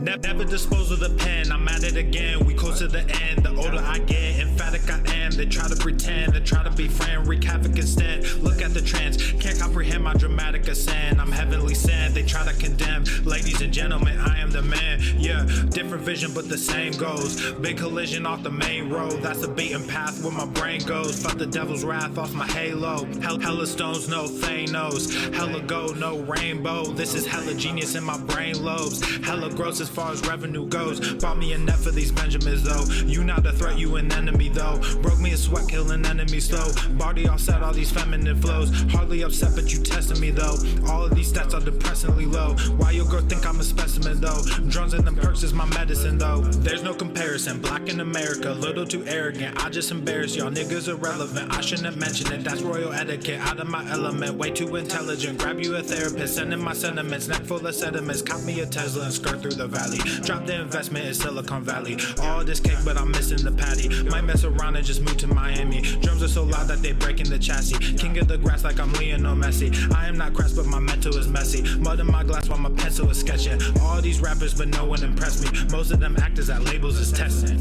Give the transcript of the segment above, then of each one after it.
Never dispose of the pen, I'm at it again, we close to the end. The older I get, emphatic I am. They try to pretend, they try to be friend, wreak havoc instead. Look at the trends, can't comprehend my dramatic ascent. I'm heavenly sent, they try to condemn. Ladies and gentlemen, I am the man. Yeah, different vision but the same goes. Big collision off the main road, that's the beaten path where my brain goes. Felt the devil's wrath off my halo. Hella stones, no Thanos. Hella gold, no rainbow. This is hella genius in my brain lobes. Hella gross as far as revenue goes. Bought me a net for these Benjamins though. You not a threat, you an enemy though. Broke me a sweat, killing enemies slow. Body offset, all these feminine flows. Hardly upset, but you testing me though. All of these stats are depressingly low. Why your girl think I'm a specimen though? Drones and them perks is my medicine though. There's no comparison, black in America, little too arrogant. I just embarrass y'all, niggas irrelevant. I shouldn't mention it, that's royal etiquette. Out of my element, way too intelligent. Grab you a therapist, send in my sentiments. Neck full of sediments, cop me a Tesla and skirt through the valley. Drop the investment in Silicon Valley. All this cake, but I'm missing the patty. Might mess around and just move to Miami. Drums are so loud that they breaking the chassis. King of the grass like I'm Lionel Messi. I am not crass, but my mental is messy. Mud in my glass while my pencil is sketching. All these rappers, but no one impressed me. Most of them actors at labels is testing.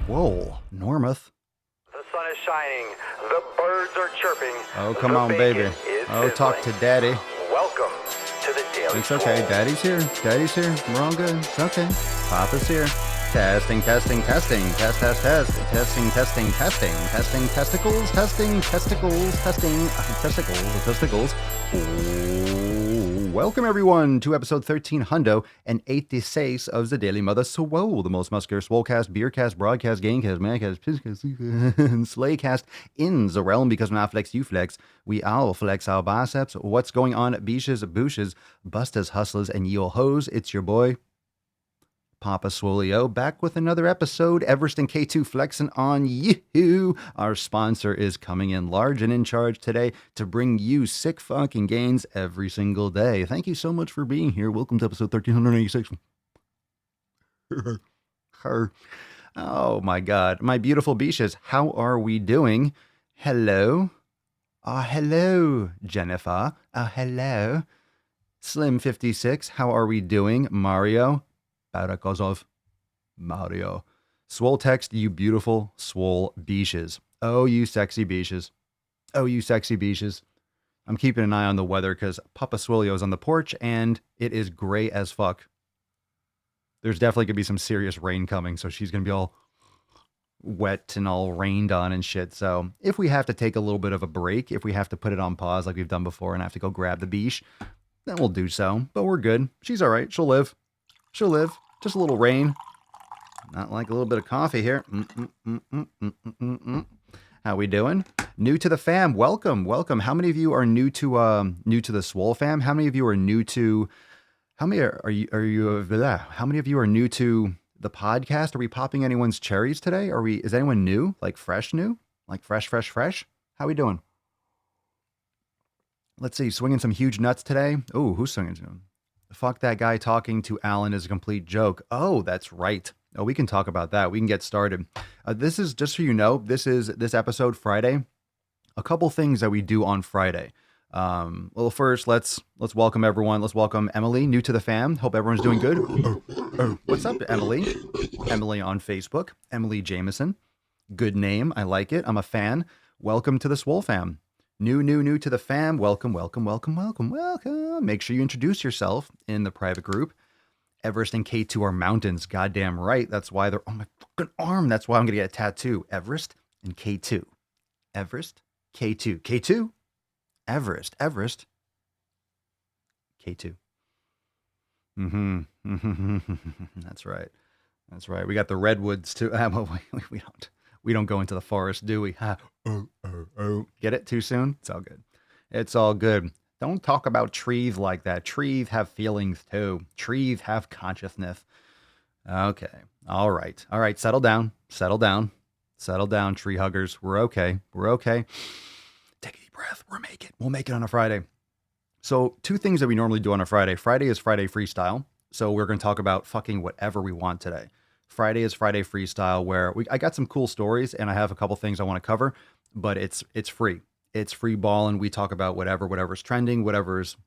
Swolenormous. The sun is shining. The birds are chirping. Oh, come on, baby. Oh, talk to daddy. Welcome to the Daily It's okay. Swole. Daddy's here. Daddy's here. We're all good. It's okay. Papa's here. Testing, testing, testing. Test, test, test. Testing, testing, testing. Testing, testicles. Testing, testicles. Testing, testicles. Oh, welcome, everyone, to episode 1386 of the Daily Mother Swole, the most muscular swolecast, beercast, broadcast, gamecast, mancast, pisscast, and slaycast in the realm, because when I flex, you flex. We all flex our biceps. What's going on, beaches, booshes, busters, hustlers, and ye old hoes? It's your boy, Papa Swoleo, back with another episode. Everest and K2 flexing on you. Our sponsor is coming in large and in charge today to bring you sick fucking gains every single day. Thank you so much for being here. Welcome to episode 1386. Oh my God. My beautiful beaches, how are we doing? Hello. Hello, Jennifer. Hello. Slim56, how are we doing? Mario. Barakozov. Mario. Swole text, you beautiful swole beaches. Oh, you sexy beaches. Oh, you sexy beaches. I'm keeping an eye on the weather because Papa Swolio is on the porch and it is gray as fuck. There's definitely going to be some serious rain coming, so she's going to be all wet and all rained on and shit. So if we have to take a little bit of a break, if we have to put it on pause like we've done before and have to go grab the beach, then we'll do so. But we're good. She's all right. She'll live. She'll live. Just a little rain. Not like a little bit of coffee here. How we doing? New to the fam. Welcome. Welcome. How many of you are new to the Swole fam? How many of you are new to how many of you are new to the podcast? Are we popping anyone's cherries today? Is anyone new? Like fresh new? Like fresh? How we doing? Let's see. Swinging some huge nuts today. Oh, who's swinging to him? Fuck that guy talking to Alan is a complete joke. Oh, that's right. Oh, we can talk about that. We can get started. This is, just so you know, this episode Friday. A couple things that we do on Friday. Well, first, let's welcome everyone. Let's welcome Emily, new to the fam. Hope everyone's doing good. What's up, Emily? Emily on Facebook. Emily Jameson. Good name. I like it. I'm a fan. Welcome to the Swole fam. New to the fam. Welcome. Make sure you introduce yourself in the private group. Everest and K2 are mountains. Goddamn right. That's why they're on my fucking arm. That's why I'm going to get a tattoo. Everest and K2. Everest, K2. K2, Everest, K2. That's right. We got the redwoods too. We don't go into the forest, do we? Get it too soon? It's all good. Don't talk about trees like that. Trees have feelings too. Trees have consciousness. Okay. All right. All right. Settle down. Settle down. Settle down, tree huggers. We're okay. We're okay. Take a deep breath. We'll make it on a Friday. So, two things that we normally do on a Friday. Friday is Friday freestyle. So, we're going to talk about fucking whatever we want today. Friday is Friday freestyle, where I got some cool stories and I have a couple things I want to cover, but it's free. It's free ball, and we talk about whatever's trending, whatever's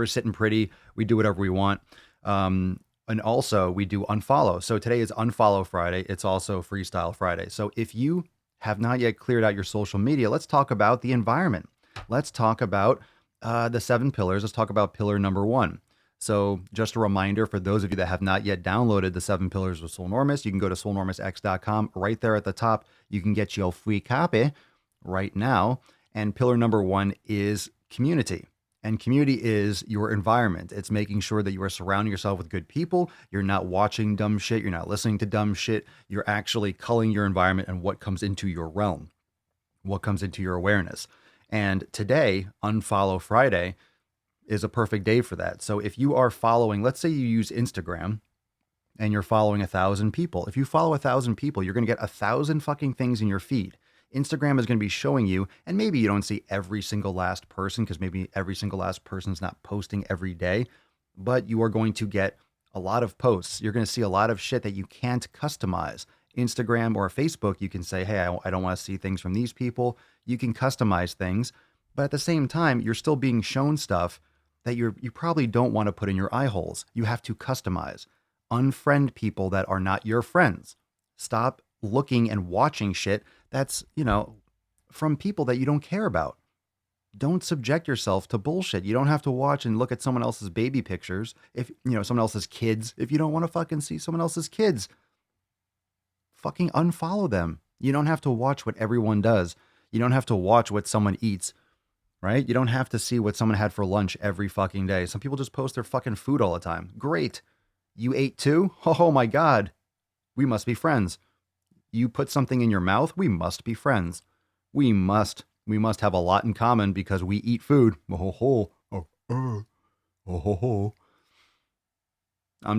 sitting pretty. We do whatever we want. And also we do unfollow. So today is unfollow Friday. It's also freestyle Friday. So if you have not yet cleared out your social media, let's talk about the environment. Let's talk about the 7 pillars. Let's talk about pillar number 1. So just a reminder for those of you that have not yet downloaded the 7 pillars of Swolenormous, you can go to swolenormousx.com. Right there at the top, you can get your free copy right now. And pillar number 1 is community. And community is your environment. It's making sure that you are surrounding yourself with good people. You're not watching dumb shit. You're not listening to dumb shit. You're actually culling your environment and what comes into your realm, what comes into your awareness. And today, Unfollow Friday, is a perfect day for that. So if you are following, let's say you use Instagram and you're following 1,000 people. If you follow 1,000 people, you're going to get 1,000 fucking things in your feed. Instagram is going to be showing you, and maybe you don't see every single last person because maybe every single last person's not posting every day, but you are going to get a lot of posts. You're going to see a lot of shit that you can't customize. Instagram or Facebook, you can say, hey, I don't want to see things from these people. You can customize things, but at the same time, you're still being shown stuff that you probably don't want to put in your eye holes. You have to customize. Unfriend people that are not your friends. Stop looking and watching shit that's, from people that you don't care about. Don't subject yourself to bullshit. You don't have to watch and look at someone else's baby pictures, if, someone else's kids, if you don't want to fucking see someone else's kids. Fucking unfollow them. You don't have to watch what everyone does. You don't have to watch what someone eats, right? You don't have to see what someone had for lunch every fucking day. Some people just post their fucking food all the time. Great. You ate too? Oh my God. We must be friends. You put something in your mouth, we must be friends. We must have a lot in common because we eat food. I'm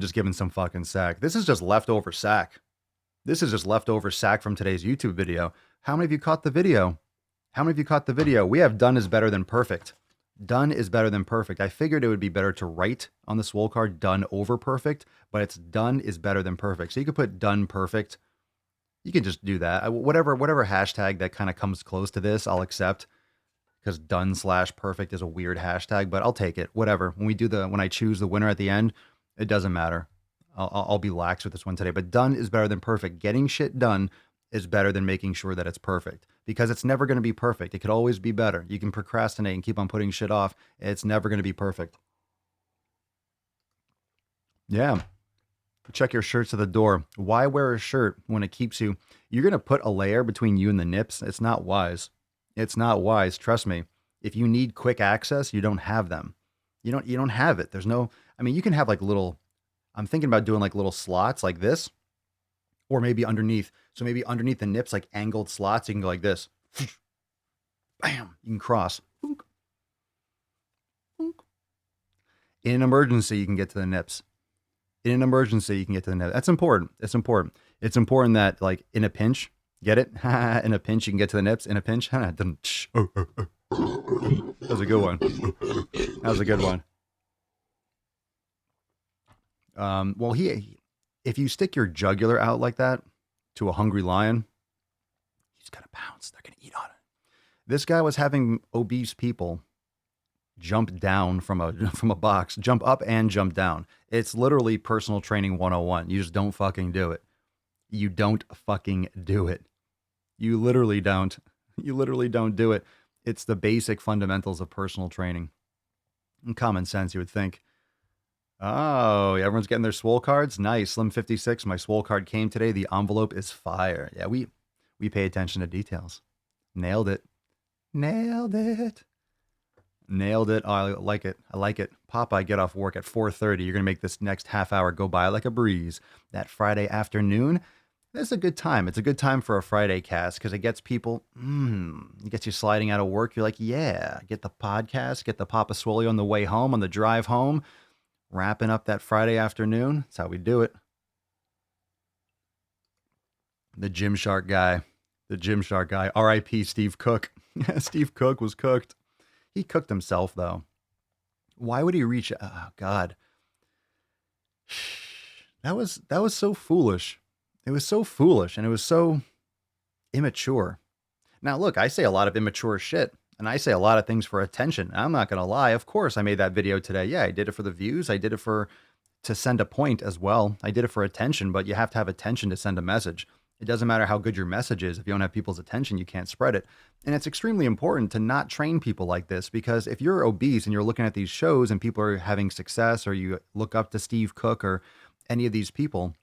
just giving some fucking sack. This is just leftover sack. This is just leftover sack from today's YouTube video. How many of you caught the video? We have done is better than perfect. Done is better than perfect. I figured it would be better to write on the Swole card done over perfect, but it's done is better than perfect. So you could put done perfect. You can just do that. Whatever hashtag that kind of comes close to this, I'll accept, because done/perfect is a weird hashtag, but I'll take it. Whatever. When I choose the winner at the end, it doesn't matter. I'll be lax with this one today, but done is better than perfect. Getting shit done is better than making sure that it's perfect, because it's never going to be perfect. It could always be better. You can procrastinate and keep on putting shit off. It's never going to be perfect. Yeah. Check your shirts at the door. Why wear a shirt when it keeps you? You're going to put a layer between you and the nips. It's not wise. It's not wise. Trust me. If you need quick access, you don't have them. You don't have it. There's no, you can have like little, I'm thinking about doing like little slots like this, or maybe underneath. So maybe underneath the nips, like angled slots, you can go like this. Bam. You can cross. In an emergency, you can get to the nips. In an emergency, you can get to the net. That's important. It's important. It's important that, like, in a pinch, get it? In a pinch, you can get to the nips. In a pinch, that was a good one. That was a good one. Well, if you stick your jugular out like that to a hungry lion, he's gonna pounce. They're gonna eat on it. This guy was having obese people jump down from a box, jump up and jump down. It's literally personal training 101. You just don't fucking do it. You don't fucking do it. You literally don't. You literally don't do it. It's the basic fundamentals of personal training. And common sense, you would think. Oh, everyone's getting their Swole cards? Nice. Slim 56, my Swole card came today. The envelope is fire. Yeah, we pay attention to details. Nailed it. Nailed it. Nailed it. Oh, I like it. I like it. Papa, I get off work at 4:30. You're going to make this next half hour go by like a breeze. That Friday afternoon, It's a good time. It's a good time for a Friday cast because it gets people, it gets you sliding out of work. You're like, yeah, get the podcast, get the Papa Swole on the way home, on the drive home, wrapping up that Friday afternoon. That's how we do it. The Gymshark guy. The Gymshark guy. R.I.P. Steve Cook. Steve Cook was cooked. He cooked himself, though. Why would he reach? Oh, God. That was so foolish. It was so foolish and it was so immature. Now, look, I say a lot of immature shit and I say a lot of things for attention. I'm not going to lie. Of course, I made that video today. Yeah, I did it for the views. I did it to send a point as well. I did it for attention, but you have to have attention to send a message. It doesn't matter how good your message is. If you don't have people's attention, you can't spread it. And it's extremely important to not train people like this because if you're obese and you're looking at these shows and people are having success or you look up to Steve Cook or any of these people,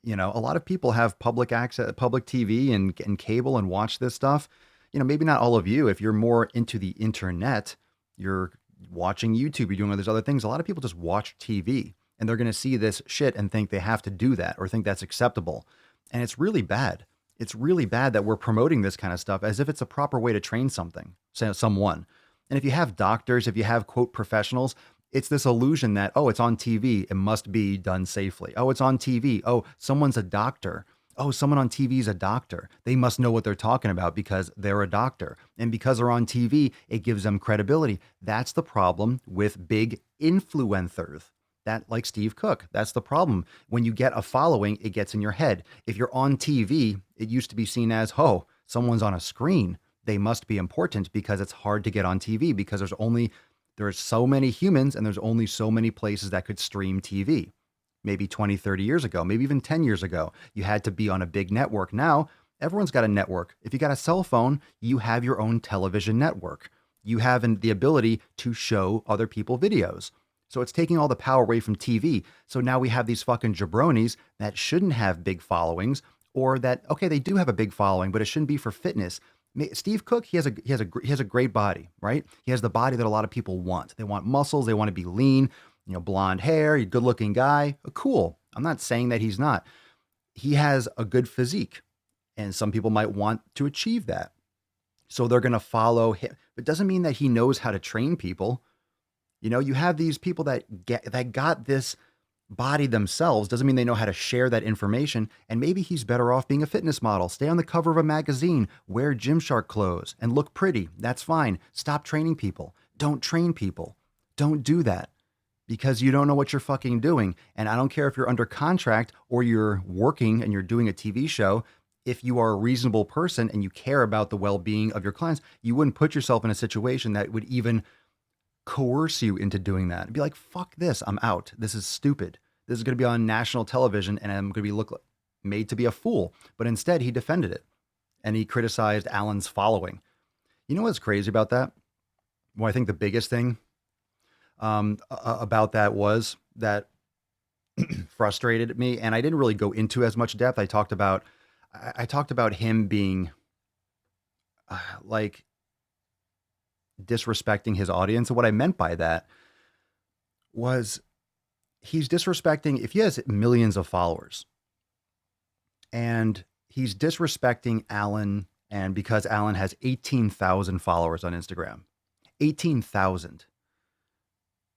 you know, a lot of people have public access, public TV and cable and watch this stuff. You know, maybe not all of you. If you're more into the internet, you're watching YouTube, you're doing all these other things. A lot of people just watch TV and they're going to see this shit and think they have to do that or think that's acceptable. And it's really bad. It's really bad that we're promoting this kind of stuff as if it's a proper way to train someone. And if you have doctors, if you have quote professionals, it's this illusion that, oh, it's on TV. It must be done safely. Oh, it's on TV. Oh, someone's a doctor. Oh, someone on TV is a doctor. They must know what they're talking about because they're a doctor. And because they're on TV, it gives them credibility. That's the problem with big influencers. That, like Steve Cook, that's the problem. When you get a following, it gets in your head. If you're on TV, it used to be seen as, oh, someone's on a screen. They must be important because it's hard to get on TV because there's so many humans and there's only so many places that could stream TV. Maybe 20, 30 years ago, maybe even 10 years ago, you had to be on a big network. Now, everyone's got a network. If you got a cell phone, you have your own television network. You have the ability to show other people videos. So it's taking all the power away from TV. So now we have these fucking jabronis that shouldn't have big followings or that, okay, they do have a big following, but it shouldn't be for fitness. Steve Cook, he has a great body, right? He has the body that a lot of people want. They want muscles. They want to be lean, you know, blonde hair, good looking guy. Cool. I'm not saying that he's not. He has a good physique and some people might want to achieve that. So they're going to follow him. But it doesn't mean that he knows how to train people. You know, you have these people that got this body themselves. Doesn't mean they know how to share that information. And maybe he's better off being a fitness model. Stay on the cover of a magazine, wear Gymshark clothes and look pretty. That's fine. Stop training people. Don't train people. Don't do that because you don't know what you're fucking doing. And I don't care if you're under contract or you're working and you're doing a TV show. If you are a reasonable person and you care about the well-being of your clients, you wouldn't put yourself in a situation that would even coerce you into doing that and be like, fuck this, I'm out. This is stupid. This is going to be on national television and I'm going to be made to be a fool. But instead he defended it and he criticized Alan's following. You know what's crazy about that? Well, I think the biggest thing about that was that frustrated me. And I didn't really go into as much depth. I talked about him being like disrespecting his audience. And what I meant by that was he's disrespecting, if he has millions of followers and he's disrespecting Alan, and because Alan has 18,000 followers on Instagram, 18,000.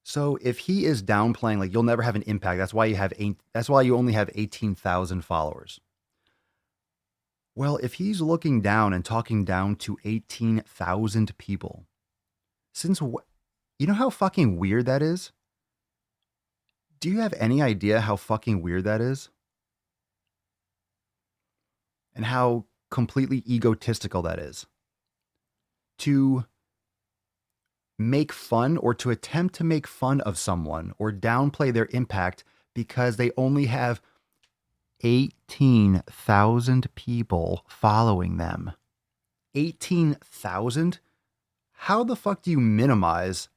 So if he is downplaying, like, you'll never have an impact. That's why you only have 18,000 followers. Well, if he's looking down and talking down to 18,000 people, you know how fucking weird that is? Do you have any idea how fucking weird that is? And how completely egotistical that is? To make fun or to attempt to make fun of someone or downplay their impact because they only have 18,000 people following them. 18,000? How the fuck do you minimize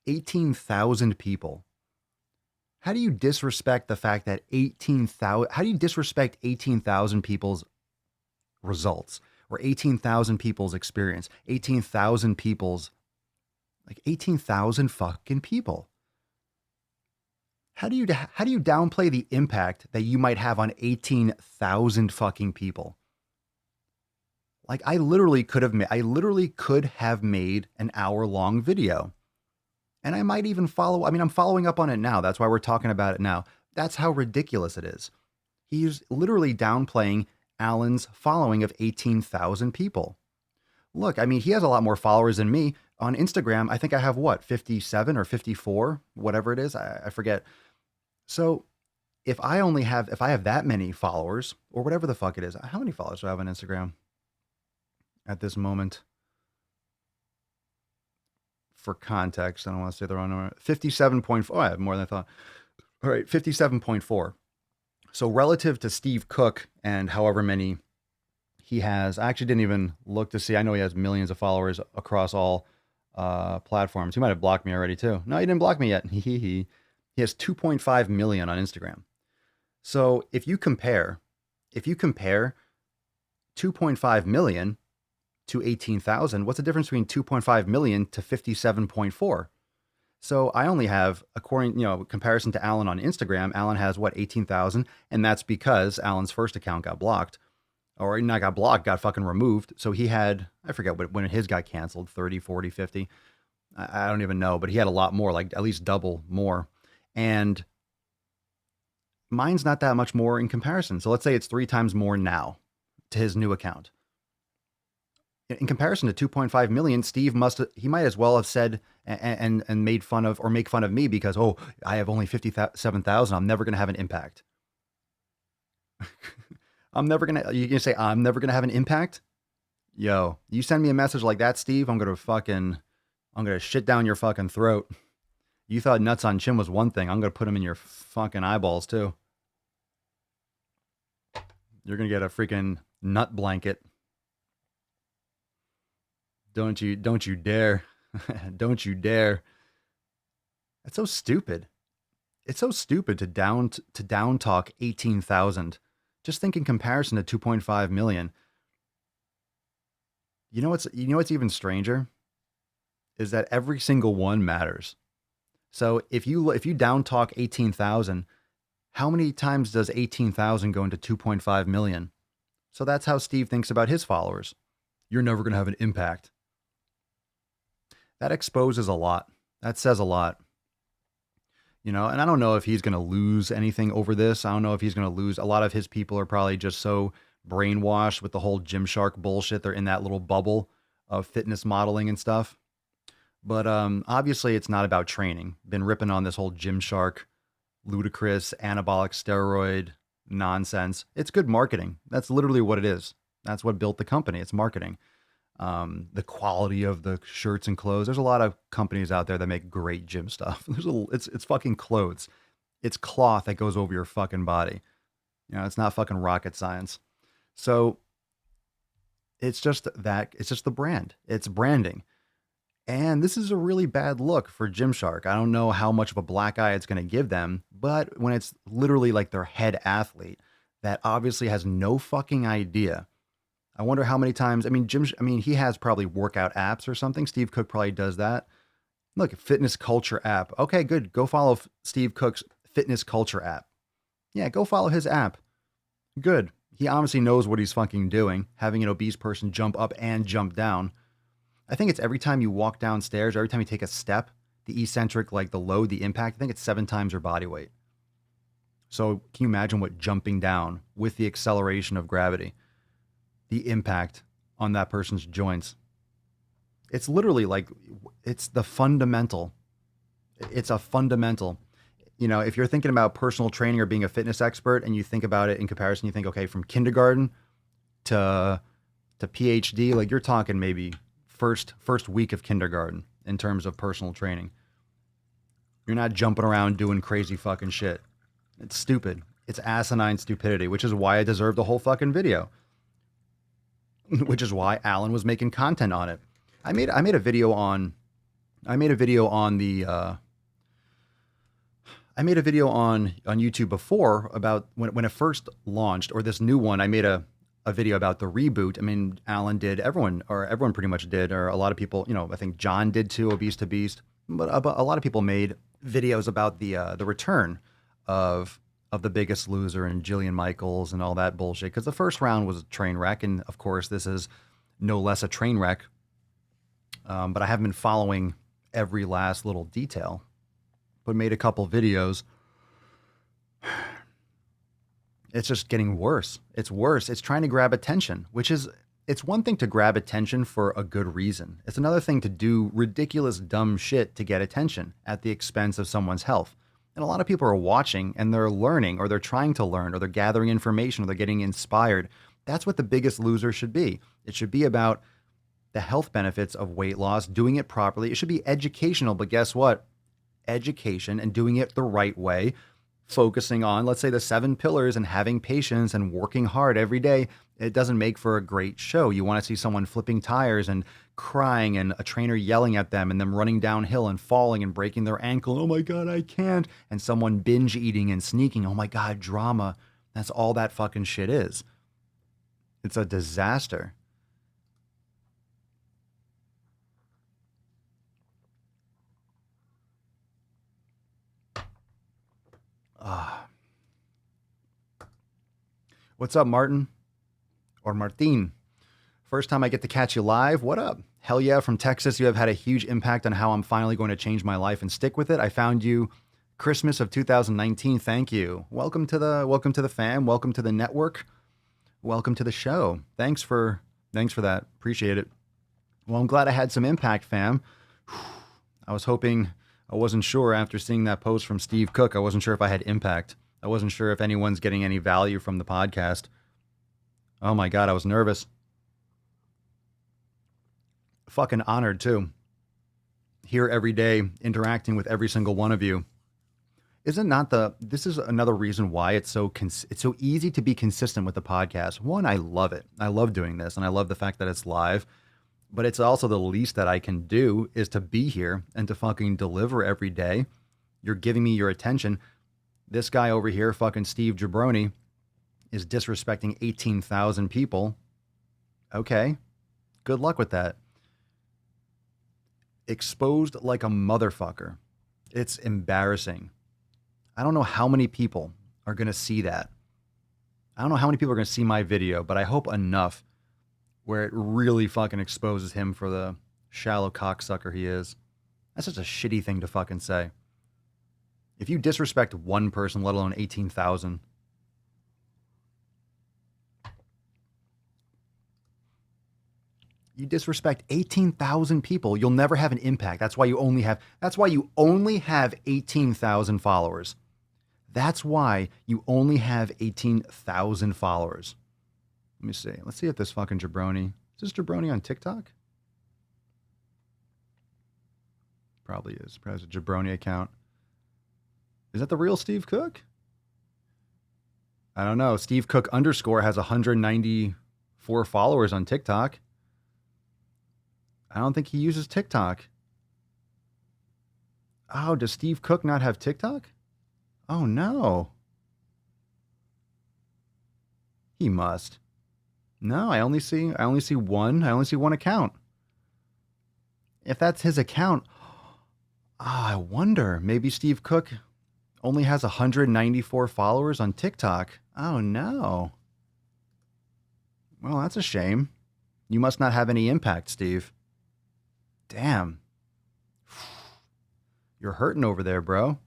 18,000 people? How do you disrespect the fact that how do you disrespect 18,000 people's results or 18,000 people's experience, 18,000 people's, like 18,000 fucking people? How do you downplay the impact that you might have on 18,000 fucking people? Like I literally could have made an hour-long video. And I might even I'm following up on it now. That's why we're talking about it now. That's how ridiculous it is. He's literally downplaying Alan's following of 18,000 people. Look, I mean, he has a lot more followers than me. On Instagram, I think I have 57 or 54, whatever it is. I forget. So if I have that many followers or whatever the fuck it is, how many followers do I have on Instagram at this moment? For context, I don't want to say the wrong number. 57.4. Oh, I have more than I thought. All right, 57.4. So relative to Steve Cook and however many he has, I actually didn't even look to see. I know he has millions of followers across all platforms. He might have blocked me already too. No, he didn't block me yet. He has 2.5 million on Instagram. So if you compare 2.5 million to 18,000, what's the difference between 2.5 million to 57.4? So I only have, comparison to Alan on Instagram, Alan has 18,000, and that's because Alan's first account got blocked, or not got blocked, got fucking removed. So he had, I forget when his got canceled, 30, 40, 50. I don't even know, but he had a lot more, like at least double more. And mine's not that much more in comparison. So let's say it's 3 times more now to his new account. In comparison to 2.5 million, Steve he might as well have said and made fun of or make fun of me because, oh, I have only 57,000. I'm never going to have an impact. You're going to say, I'm never going to have an impact? Yo, you send me a message like that, Steve, I'm going to shit down your fucking throat. You thought nuts on chin was one thing. I'm going to put them in your fucking eyeballs too. You're going to get a freaking nut blanket. Don't you dare. Don't you dare. That's so stupid. It's so stupid to down talk 18,000. Just think in comparison to 2.5 million. You know what's even stranger is that every single one matters. So if you down talk 18,000, how many times does 18,000 go into 2.5 million? So that's how Steve thinks about his followers. You're never going to have an impact. That exposes a lot. That says a lot. And I don't know if he's going to lose anything over this. I don't know if he's going to lose. A lot of his people are probably just so brainwashed with the whole Gymshark bullshit. They're in that little bubble of fitness modeling and stuff. But obviously it's not about training. Been ripping on this whole Gymshark, ludicrous, anabolic steroid nonsense. It's good marketing. That's literally what it is. That's what built the company. It's marketing. The quality of the shirts and clothes. There's a lot of companies out there that make great gym stuff. It's fucking clothes. It's cloth that goes over your fucking body. It's not fucking rocket science. So it's just the brand. It's branding. And this is a really bad look for Gymshark. I don't know how much of a black eye it's going to give them, but when it's literally like their head athlete that obviously has no fucking idea. I wonder how many times, he has probably workout apps or something. Steve Cook probably does that. Look, fitness culture app. Okay, good. Go follow Steve Cook's fitness culture app. Yeah, go follow his app. Good. He obviously knows what he's fucking doing, having an obese person jump up and jump down. I think it's every time you walk downstairs, or every time you take a step, the eccentric, like the load, the impact, I think it's 7 times your body weight. So can you imagine what jumping down with the acceleration of gravity, the impact on that person's joints? It's literally like, it's the fundamental. It's a fundamental. If you're thinking about personal training or being a fitness expert and you think about it in comparison, you think, okay, from kindergarten to PhD, like you're talking maybe first week of kindergarten in terms of personal training. You're not jumping around doing crazy fucking shit. It's stupid. It's asinine stupidity, which is why I deserve the whole fucking video. Which is why Alan was making content on it. I made a video on YouTube before about when it first launched, or this new one. I made a video about the reboot. Alan did, everyone pretty much did, or a lot of people, I think John did too, Obese to Beast, but a lot of people made videos about the return of The Biggest Loser and Jillian Michaels and all that bullshit, because the first round was a train wreck, and of course this is no less a train wreck. But I haven't been following every last little detail, but made a couple videos. It's just getting worse. It's worse. It's trying to grab attention, it's one thing to grab attention for a good reason. It's another thing to do ridiculous, dumb shit to get attention at the expense of someone's health. And a lot of people are watching and they're learning, or they're trying to learn, or they're gathering information, or they're getting inspired. That's what The Biggest Loser should be. It should be about the health benefits of weight loss, doing it properly. It should be educational, but guess what? Education and doing it the right way, focusing on, let's say, the 7 pillars and having patience and working hard every day. It doesn't make for a great show. You want to see someone flipping tires and crying and a trainer yelling at them and them running downhill and falling and breaking their ankle. Oh my God, I can't. And someone binge eating and sneaking. Oh my God, drama. That's all that fucking shit is. It's a disaster. What's up, Martin? Or Martin? First time I get to catch you live. What up? Hell yeah, from Texas. You have had a huge impact on how I'm finally going to change my life and stick with it. I found you Christmas of 2019. Thank you. Welcome to the fam. Welcome to the network. Welcome to the show. Thanks for that. Appreciate it. Well, I'm glad I had some impact, fam. I wasn't sure after seeing that post from Steve Cook. I wasn't sure if I had impact. I wasn't sure if anyone's getting any value from the podcast. Oh my God, I was nervous. Fucking honored too. Here every day, interacting with every single one of you. This is another reason why it's so easy to be consistent with the podcast. One, I love it. I love doing this, and I love the fact that it's live. But it's also the least that I can do is to be here and to fucking deliver every day. You're giving me your attention. This guy over here, fucking Steve Jabroni, is disrespecting 18,000 people. Okay. Good luck with that. Exposed like a motherfucker. It's embarrassing. I don't know how many people are going to see that. I don't know how many people are going to see my video, but I hope enough where it really fucking exposes him for the shallow cocksucker he is. That's just a shitty thing to fucking say. If you disrespect one person, let alone 18,000, you disrespect 18,000 people, you'll never have an impact. That's why you only have 18,000 followers. That's why you only have 18,000 followers. Let me see. Let's see if this fucking Jabroni. Is this Jabroni on TikTok? Probably is. Probably has a Jabroni account. Is that the real Steve Cook? I don't know. Steve Cook _ has 194 followers on TikTok. I don't think he uses TikTok. Oh, does Steve Cook not have TikTok? Oh no. He must. No, I only see one account. If that's his account, I wonder, maybe Steve Cook only has 194 followers on TikTok. Oh no. Well, that's a shame. You must not have any impact, Steve. Damn. You're hurting over there, bro.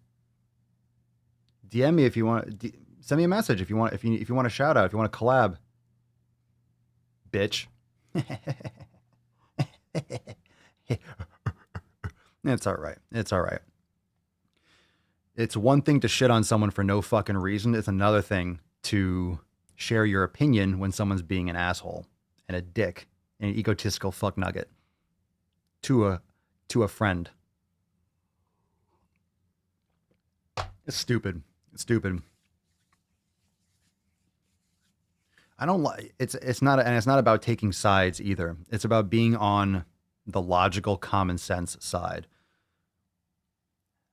DM me if you want. Send me a message if you want. If you want a shout out, if you want a collab. Bitch. It's all right. It's all right. It's one thing to shit on someone for no fucking reason. It's another thing to share your opinion when someone's being an asshole and a dick and an egotistical fuck nugget to a friend. It's stupid. It's stupid. I don't like it's not about taking sides either. It's about being on the logical common sense side.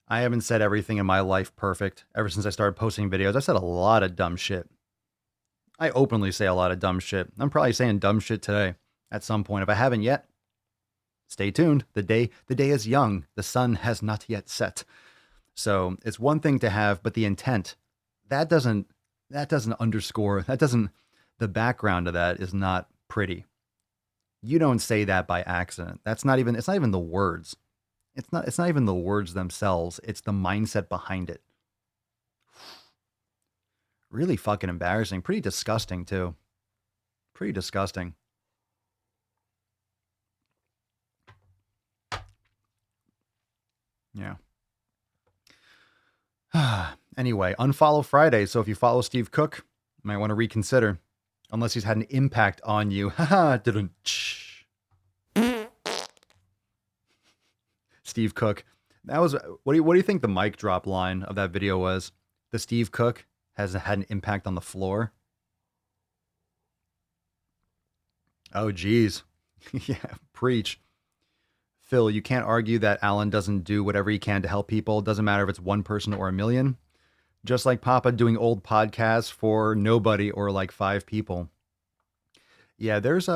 I haven't said everything in my life perfect. Ever since I started posting videos, I said a lot of dumb shit. I openly say a lot of dumb shit. I'm probably saying dumb shit today at some point. If I haven't yet, stay tuned. The day is young. The sun has not yet set. So it's one thing to have, but the intent that doesn't underscore, the background of that is not pretty. You don't say that by accident. It's not even the words. It's not even the words themselves. It's the mindset behind it. Really fucking embarrassing. Pretty disgusting too. Pretty disgusting. Yeah. Anyway, unfollow Friday. So if you follow Steve Cook, you might want to reconsider. Unless he's had an impact on you. Haha, didn't. Steve Cook. That was what do you think the mic drop line of that video was? The Steve Cook has had an impact on the floor. Oh geez. Yeah, preach. Phil, you can't argue that Alan doesn't do whatever he can to help people. Doesn't matter if it's one person or a million. Just like Papa doing old podcasts for nobody or like 5 people. Yeah, there's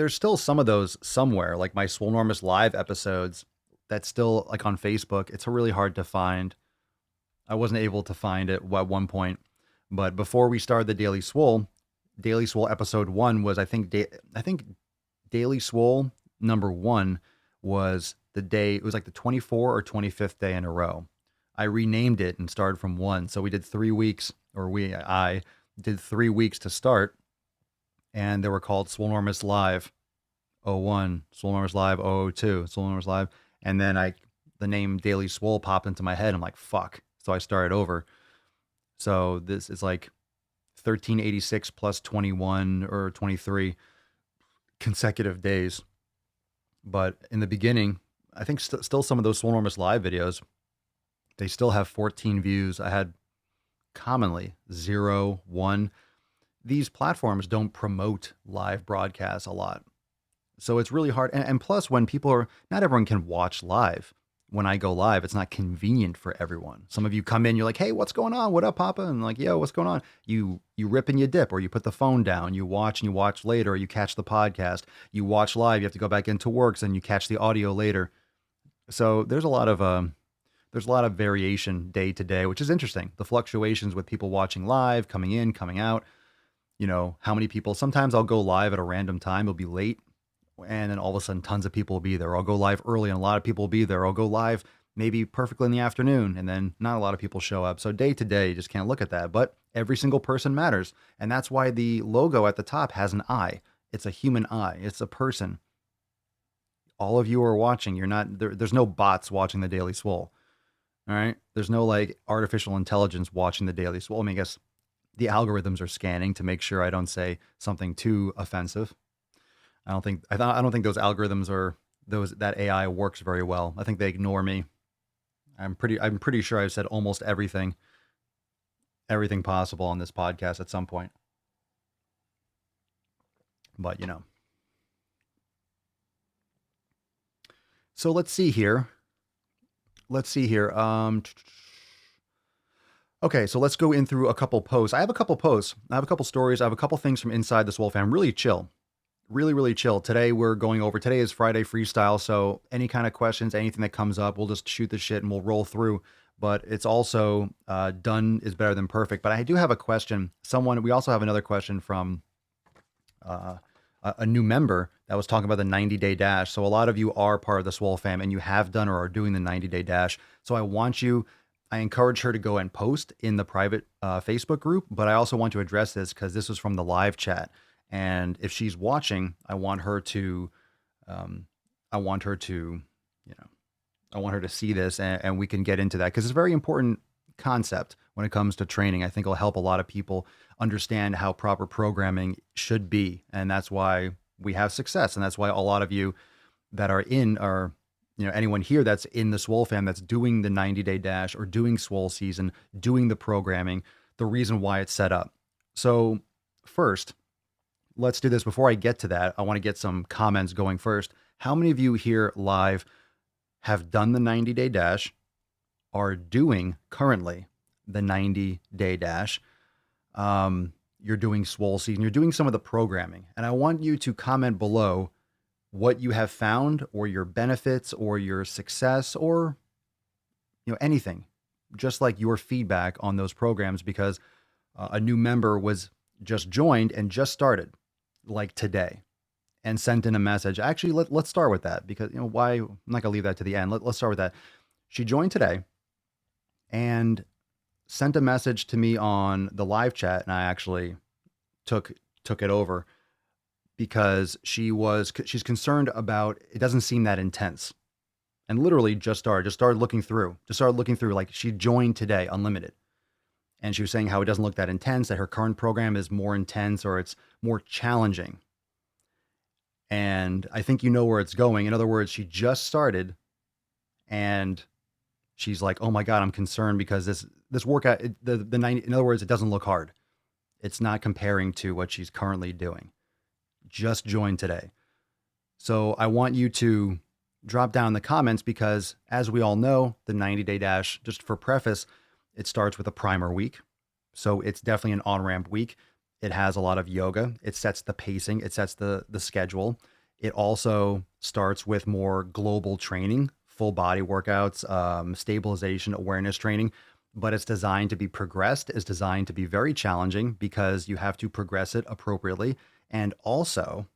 still some of those somewhere, like my Swolenormous live episodes that's still like on Facebook. It's really hard to find. I wasn't able to find it at one point, but before we started the Daily Swole episode 1 was I think Daily Swole number 1 was the day, it was like the 24th or 25th day in a row. I renamed it and started from 1. So we did 3 weeks, I did 3 weeks to start, and they were called Swolenormous Live 01, Swolenormous Live 002, Swolenormous Live, and then the name Daily Swole popped into my head. I'm like, fuck. So I started over. So this is like 1386 plus 21 or 23 consecutive days. But in the beginning, I think still some of those Swolenormous Live videos, they still have 14 views. I had commonly 0, 1. These platforms don't promote live broadcasts a lot. So it's really hard. And plus, when not everyone can watch live. When I go live, it's not convenient for everyone. Some of you come in, you're like, hey, what's going on? What up, Papa? And like, yo, what's going on? You rip and you dip, or you put the phone down, you watch and you watch later, or you catch the podcast. You watch live, you have to go back into work, and you catch the audio later. So there's a lot of variation day to day, which is interesting. The fluctuations with people watching live, coming in, coming out, how many people. Sometimes I'll go live at a random time. It'll be late, and then all of a sudden tons of people will be there. I'll go live early and a lot of people will be there. I'll go live maybe perfectly in the afternoon, and then not a lot of people show up. So day to day, you just can't look at that. But every single person matters. And that's why the logo at the top has an eye. It's a human eye. It's a person. All of you are watching. You're not there's no bots watching the Daily Swole. All right. There's no like artificial intelligence watching the Daily Swole. I mean, I guess the algorithms are scanning to make sure I don't say something too offensive. I don't think those algorithms that AI works very well. I think they ignore me. I'm pretty sure I've said almost everything possible on this podcast at some point. But so let's see here. Okay, so let's go in through a couple posts. I have a couple posts. I have a couple stories. I have a couple things from inside the Swole fam. Really chill. Really chill. Today is Friday freestyle, so any kind of questions, anything that comes up, we'll just shoot the shit and we'll roll through. But it's also done is better than perfect. But I do have a question. We also have another question from a new member that was talking about the 90-day dash. So a lot of you are part of the Swole fam and you have done or are doing the 90-day dash. So I encourage her to go and post in the private Facebook group, but I also want to address this because this was from the live chat. And if she's watching, I want her to see this and we can get into that because it's a very important concept when it comes to training. I think it'll help a lot of people understand how proper programming should be. And that's why we have success. And that's why a lot of you that are anyone here that's in the Swole fam that's doing the 90-day dash or doing Swole season, doing the programming, the reason why it's set up. So first, let's do this. Before I get to that, I want to get some comments going first. How many of you here live have done the 90-day dash, are doing currently the 90-day dash? You're doing Swole season, you're doing some of the programming. And I want you to comment below what you have found or your benefits or your success or anything. just like your feedback on those programs, because a new member was just joined and just started like today and sent in a message. Actually, let's start with that because, why? I'm not going to leave that to the end. Let's start with that. She joined today and sent a message to me on the live chat, and I actually took it over because she's concerned about it doesn't seem that intense. And literally just started looking through. Like she joined today, unlimited. And she was saying how it doesn't look that intense, that her current program is more intense or it's more challenging. And I think you know where it's going. In other words, she just started and she's like, "Oh my God, I'm concerned because this workout, the 90, in other words, it doesn't look hard. It's not comparing to what she's currently doing. Just joined today." So I want you to drop down in the comments because, as we all know, the 90-day dash, just for preface, it starts with a primer week. So it's definitely an on-ramp week. It has a lot of yoga. It sets the pacing. It sets the schedule. It also starts with more global training, full body workouts, stabilization, awareness training. But it's designed to be progressed. It's designed to be very challenging because you have to progress it appropriately. And also,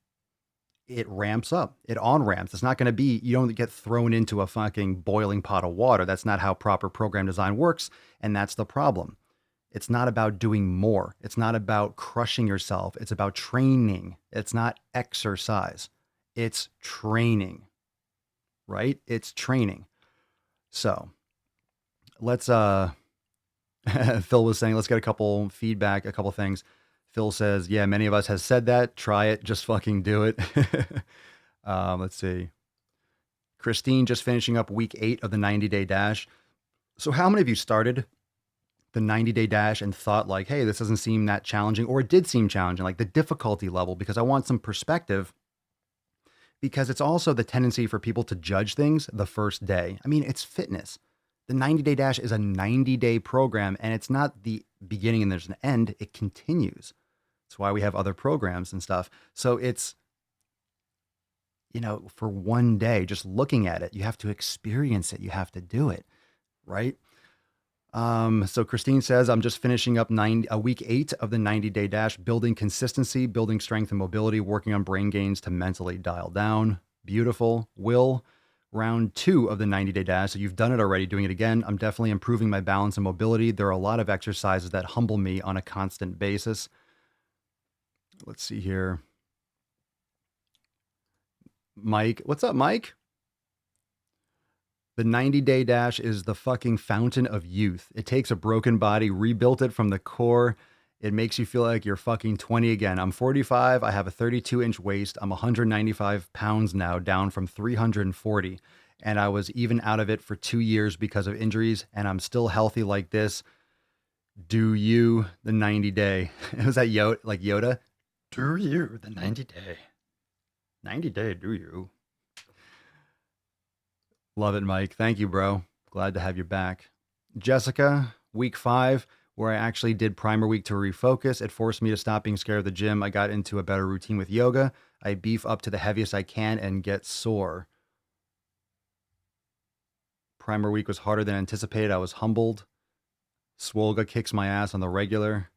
it ramps up. It on ramps. It's not going to be, you don't get thrown into a fucking boiling pot of water. That's not how proper program design works. And that's the problem. It's not about doing more. It's not about crushing yourself. It's about training. It's not exercise. It's training, right? It's training. So let's, Phil was saying, let's get a couple feedback, a couple things. Phil says, yeah, many of us has said that. Try it. Just fucking do it. Let's see. Christine just finishing up week 8 of the 90-day dash. So how many of you started the 90-day dash and thought like, hey, this doesn't seem that challenging, or it did seem challenging, like the difficulty level, because I want some perspective, because it's also the tendency for people to judge things the first day. I mean, it's fitness. The 90-day dash is a 90-day program, and it's not the beginning and there's an end. It continues. That's why we have other programs and stuff. So it's, for one day, just looking at it, you have to experience it. You have to do it, right? So Christine says, I'm just finishing up week 8 of the 90-day dash, building consistency, building strength and mobility, working on brain gains to mentally dial down. Beautiful. Will, round 2 of the 90-day dash. So you've done it already, doing it again. I'm definitely improving my balance and mobility. There are a lot of exercises that humble me on a constant basis. Let's see here. Mike, what's up, Mike? The 90-day dash is the fucking fountain of youth. It takes a broken body, rebuilt it from the core. It makes you feel like you're fucking 20 again. I'm 45. I have a 32-inch waist. I'm 195 pounds now, down from 340. And I was even out of it for 2 years because of injuries. And I'm still healthy like this. Do you the 90-day? Was that Yoda? Do you the 90-day? 90-day, do you? Love it, Mike. Thank you, bro. Glad to have you back. Jessica, week 5, where I actually did primer week to refocus. It forced me to stop being scared of the gym. I got into a better routine with yoga. I beef up to the heaviest I can and get sore. Primer week was harder than anticipated. I was humbled. Swolga kicks my ass on the regular.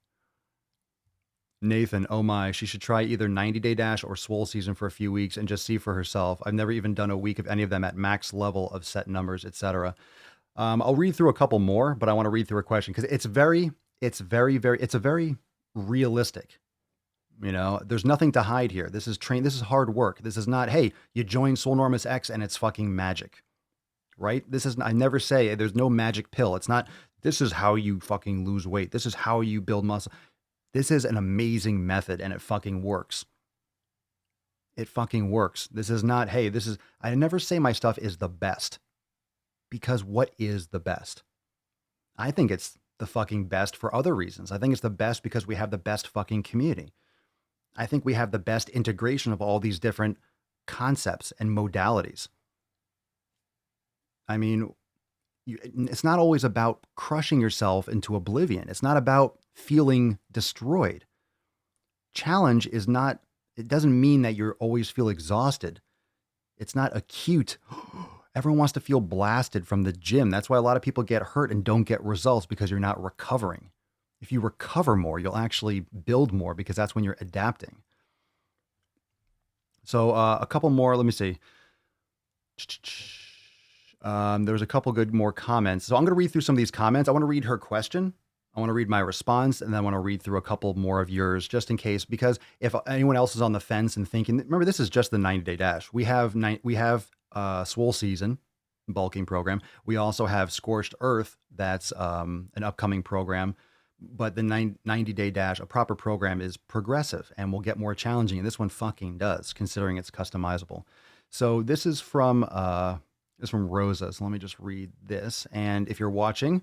Nathan, oh my, she should try either 90-day dash or Swole season for a few weeks and just see for herself. I've never even done a week of any of them at max level of set numbers, etc. I'll read through a couple more, but I want to read through a question because it's very realistic. There's nothing to hide here. This is this is hard work. This is not, hey, you join Swolenormous X and it's fucking magic, right? I never say there's no magic pill. It's not, this is how you fucking lose weight. This is how you build muscle. This is an amazing method and it fucking works. It fucking works. This is not, hey, I never say my stuff is the best, because what is the best? I think it's the fucking best for other reasons. I think it's the best because we have the best fucking community. I think we have the best integration of all these different concepts and modalities. I mean, it's not always about crushing yourself into oblivion. It's not about feeling destroyed. Challenge is not, it doesn't mean that you always feel exhausted. It's not acute Everyone wants to feel blasted from the gym. That's why a lot of people get hurt and don't get results, because you're not recovering. If you recover more, you'll actually build more, because that's when you're adapting. So a couple more, let me see. There was a couple good more comments. So I'm going to read through some of these comments. I want to read her question. I want to read my response, and then I want to read through a couple more of yours, just in case, because if anyone else is on the fence and thinking, remember, this is just the 90-day dash. We have Swole season bulking program. We also have Scorched Earth. That's an upcoming program. But the 90-day dash, a proper program, is progressive and will get more challenging. And this one fucking does, considering it's customizable. So this is from Rosa. So let me just read this. And if you're watching,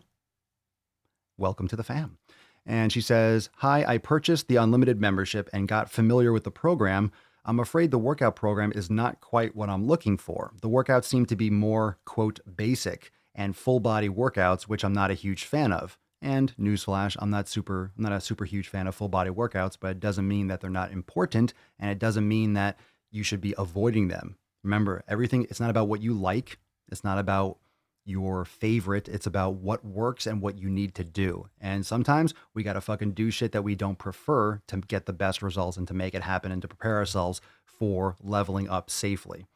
welcome to the fam. And she says, hi, I purchased the unlimited membership and got familiar with the program. I'm afraid the workout program is not quite what I'm looking for. The workouts seem to be more, quote, basic and full body workouts, which I'm not a huge fan of. And newsflash, I'm not a super huge fan of full body workouts, but it doesn't mean that they're not important. And it doesn't mean that you should be avoiding them. Remember, everything, it's not about what you like. It's not about your favorite. It's about what works and what you need to do. And sometimes we got to fucking do shit that we don't prefer to get the best results and to make it happen and to prepare ourselves for leveling up safely.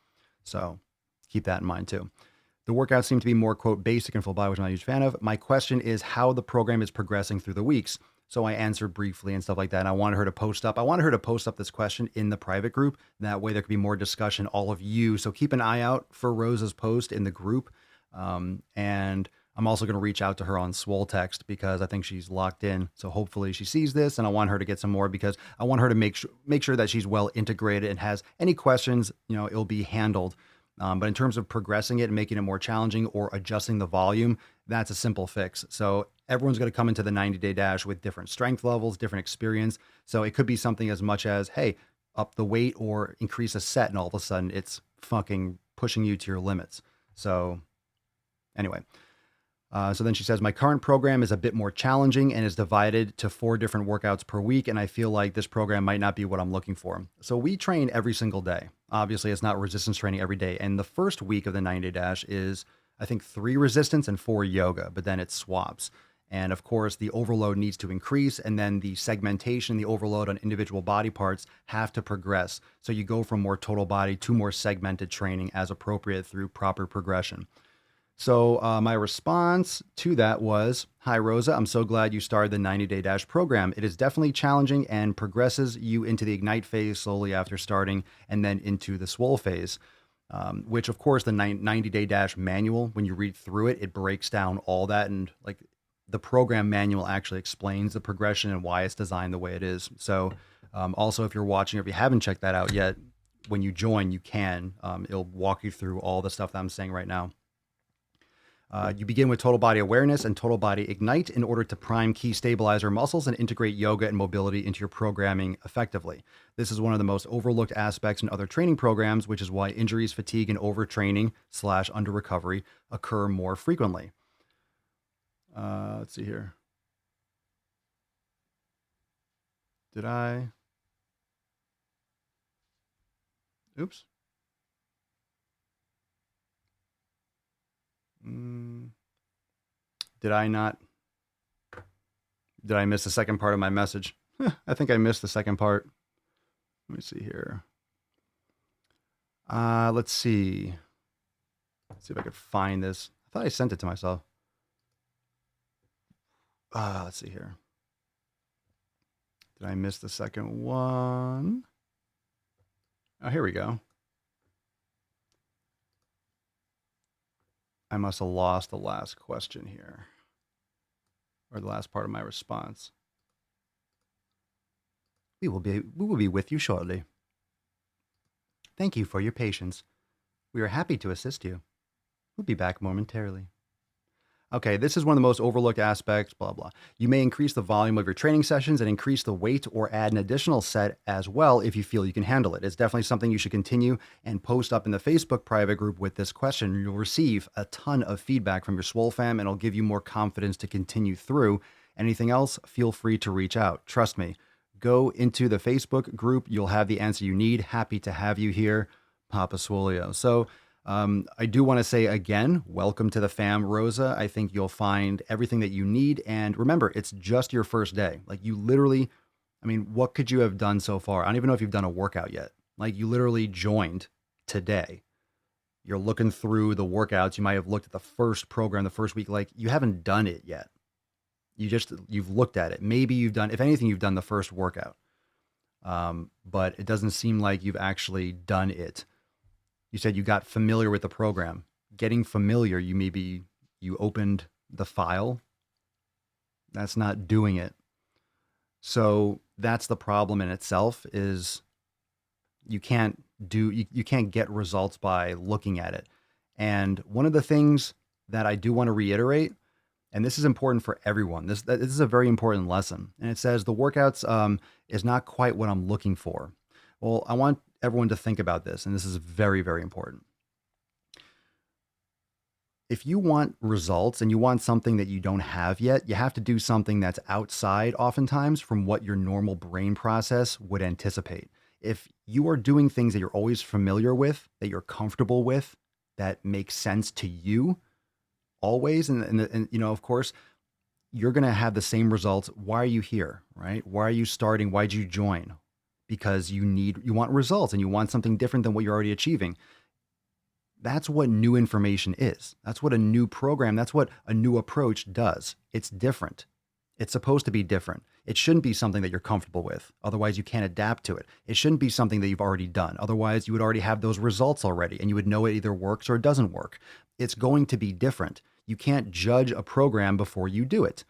So keep that in mind too. The workouts seem to be more, quote, basic and full body, which I'm not a huge fan of. My question is how the program is progressing through the weeks. So I answered briefly and stuff like that. And I wanted her to post up this question in the private group. That way there could be more discussion, all of you. So keep an eye out for Rosa's post in the group. And I'm also going to reach out to her on Swole text, because I think she's locked in. So hopefully she sees this, and I want her to get some more, because I want her to make sure that she's well integrated and has any questions, it'll be handled. But in terms of progressing it and making it more challenging or adjusting the volume, that's a simple fix. So everyone's going to come into the 90-day dash with different strength levels, different experience. So it could be something as much as, hey, up the weight or increase a set, and all of a sudden it's fucking pushing you to your limits. So anyway, so then she says, my current program is a bit more challenging and is divided to 4 different workouts per week. And I feel like this program might not be what I'm looking for. So we train every single day. Obviously, it's not resistance training every day. And the first week of the 90-day dash is, I think, 3 resistance and 4 yoga, but then it swaps. And of course, the overload needs to increase, and then the segmentation, the overload on individual body parts have to progress. So you go from more total body to more segmented training as appropriate through proper progression. So my response to that was, hi, Rosa, I'm so glad you started the 90-day dash program. It is definitely challenging and progresses you into the ignite phase slowly after starting, and then into the swole phase, which, of course, the 90-day dash manual, when you read through it, it breaks down all that. And like the program manual actually explains the progression and why it's designed the way it is. So also, if you're watching, or if you haven't checked that out yet, when you join, you can. It'll walk you through all the stuff that I'm saying right now. You begin with total body awareness and total body ignite in order to prime key stabilizer muscles and integrate yoga and mobility into your programming effectively. This is one of the most overlooked aspects in other training programs, which is why injuries, fatigue, and overtraining / under recovery occur more frequently. Let's see here. Oops. Did I miss the second part of my message? I think I missed the second part. Let me see here. Let's see. Let's see if I could find this. I thought I sent it to myself. Let's see here. Did I miss the second one? Oh, here we go. I must have lost the last question here, or the last part of my response. We will be with you shortly. Thank you for your patience. We are happy to assist you. We'll be back momentarily. Okay, this is one of the most overlooked aspects, blah, blah. You may increase the volume of your training sessions and increase the weight or add an additional set as well if you feel you can handle it. It's definitely something you should continue and post up in the Facebook private group with this question. You'll receive a ton of feedback from your Swole fam, and it'll give you more confidence to continue through. Anything else, feel free to reach out. Trust me, go into the Facebook group. You'll have the answer you need. Happy to have you here, Papa Swolio. So I do want to say again, welcome to the fam, Rosa. I think you'll find everything that you need. And remember, it's just your first day. Like you literally, I mean, what could you have done so far? I don't even know if you've done a workout yet. Like you literally joined today. You're looking through the workouts. You might have looked at the first program, the first week. Like you haven't done it yet. You've looked at it. Maybe you've done, if anything, you've done the first workout. But it doesn't seem like you've actually done it. You said you got familiar with the program. Getting familiar, you opened the file. That's not doing it. So that's the problem in itself is you can't get results by looking at it. And one of the things that I do want to reiterate, and this is important for everyone. This is a very important lesson. And it says the workouts is not quite what I'm looking for. Well, I want everyone to think about this, and this is very, very important. If you want results and you want something that you don't have yet, you have to do something that's outside oftentimes from what your normal brain process would anticipate. If you are doing things that you're always familiar with, that you're comfortable with, that make sense to you always, and you know, of course, you're going to have the same results. Why are you here, right? Why are you starting? Why'd you join? Because you want results and you want something different than what you're already achieving. That's what new information is. That's what a new program, that's what a new approach does. It's different. It's supposed to be different. It shouldn't be something that you're comfortable with. Otherwise, you can't adapt to it. It shouldn't be something that you've already done. Otherwise, you would already have those results already and you would know it either works or it doesn't work. It's going to be different. You can't judge a program before you do it.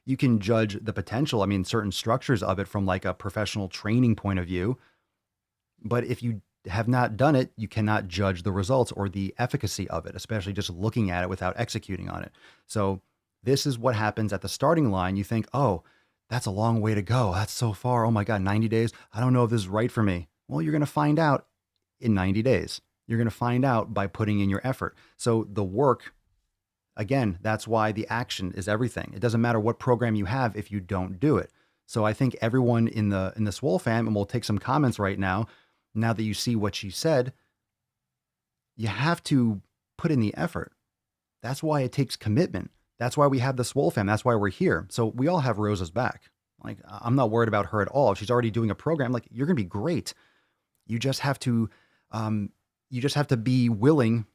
You can judge the potential, I mean, certain structures of it from like a professional training point of view. But if you have not done it, you cannot judge the results or the efficacy of it, especially just looking at it without executing on it. So this is what happens at the starting line. You think, oh, that's a long way to go. That's so far. Oh my God, 90 days. I don't know if this is right for me. Well, you're going to find out in 90 days. You're going to find out by putting in your effort. So the work, again, that's why the action is everything. It doesn't matter what program you have if you don't do it. So I think everyone in the Swole fam, and we'll take some comments right now that you see what she said, you have to put in the effort. That's why it takes commitment. That's why we have the Swole fam. That's why we're here. So we all have Rosa's back. Like, I'm not worried about her at all. If she's already doing a program, like, you're going to be great. You just have to be willing.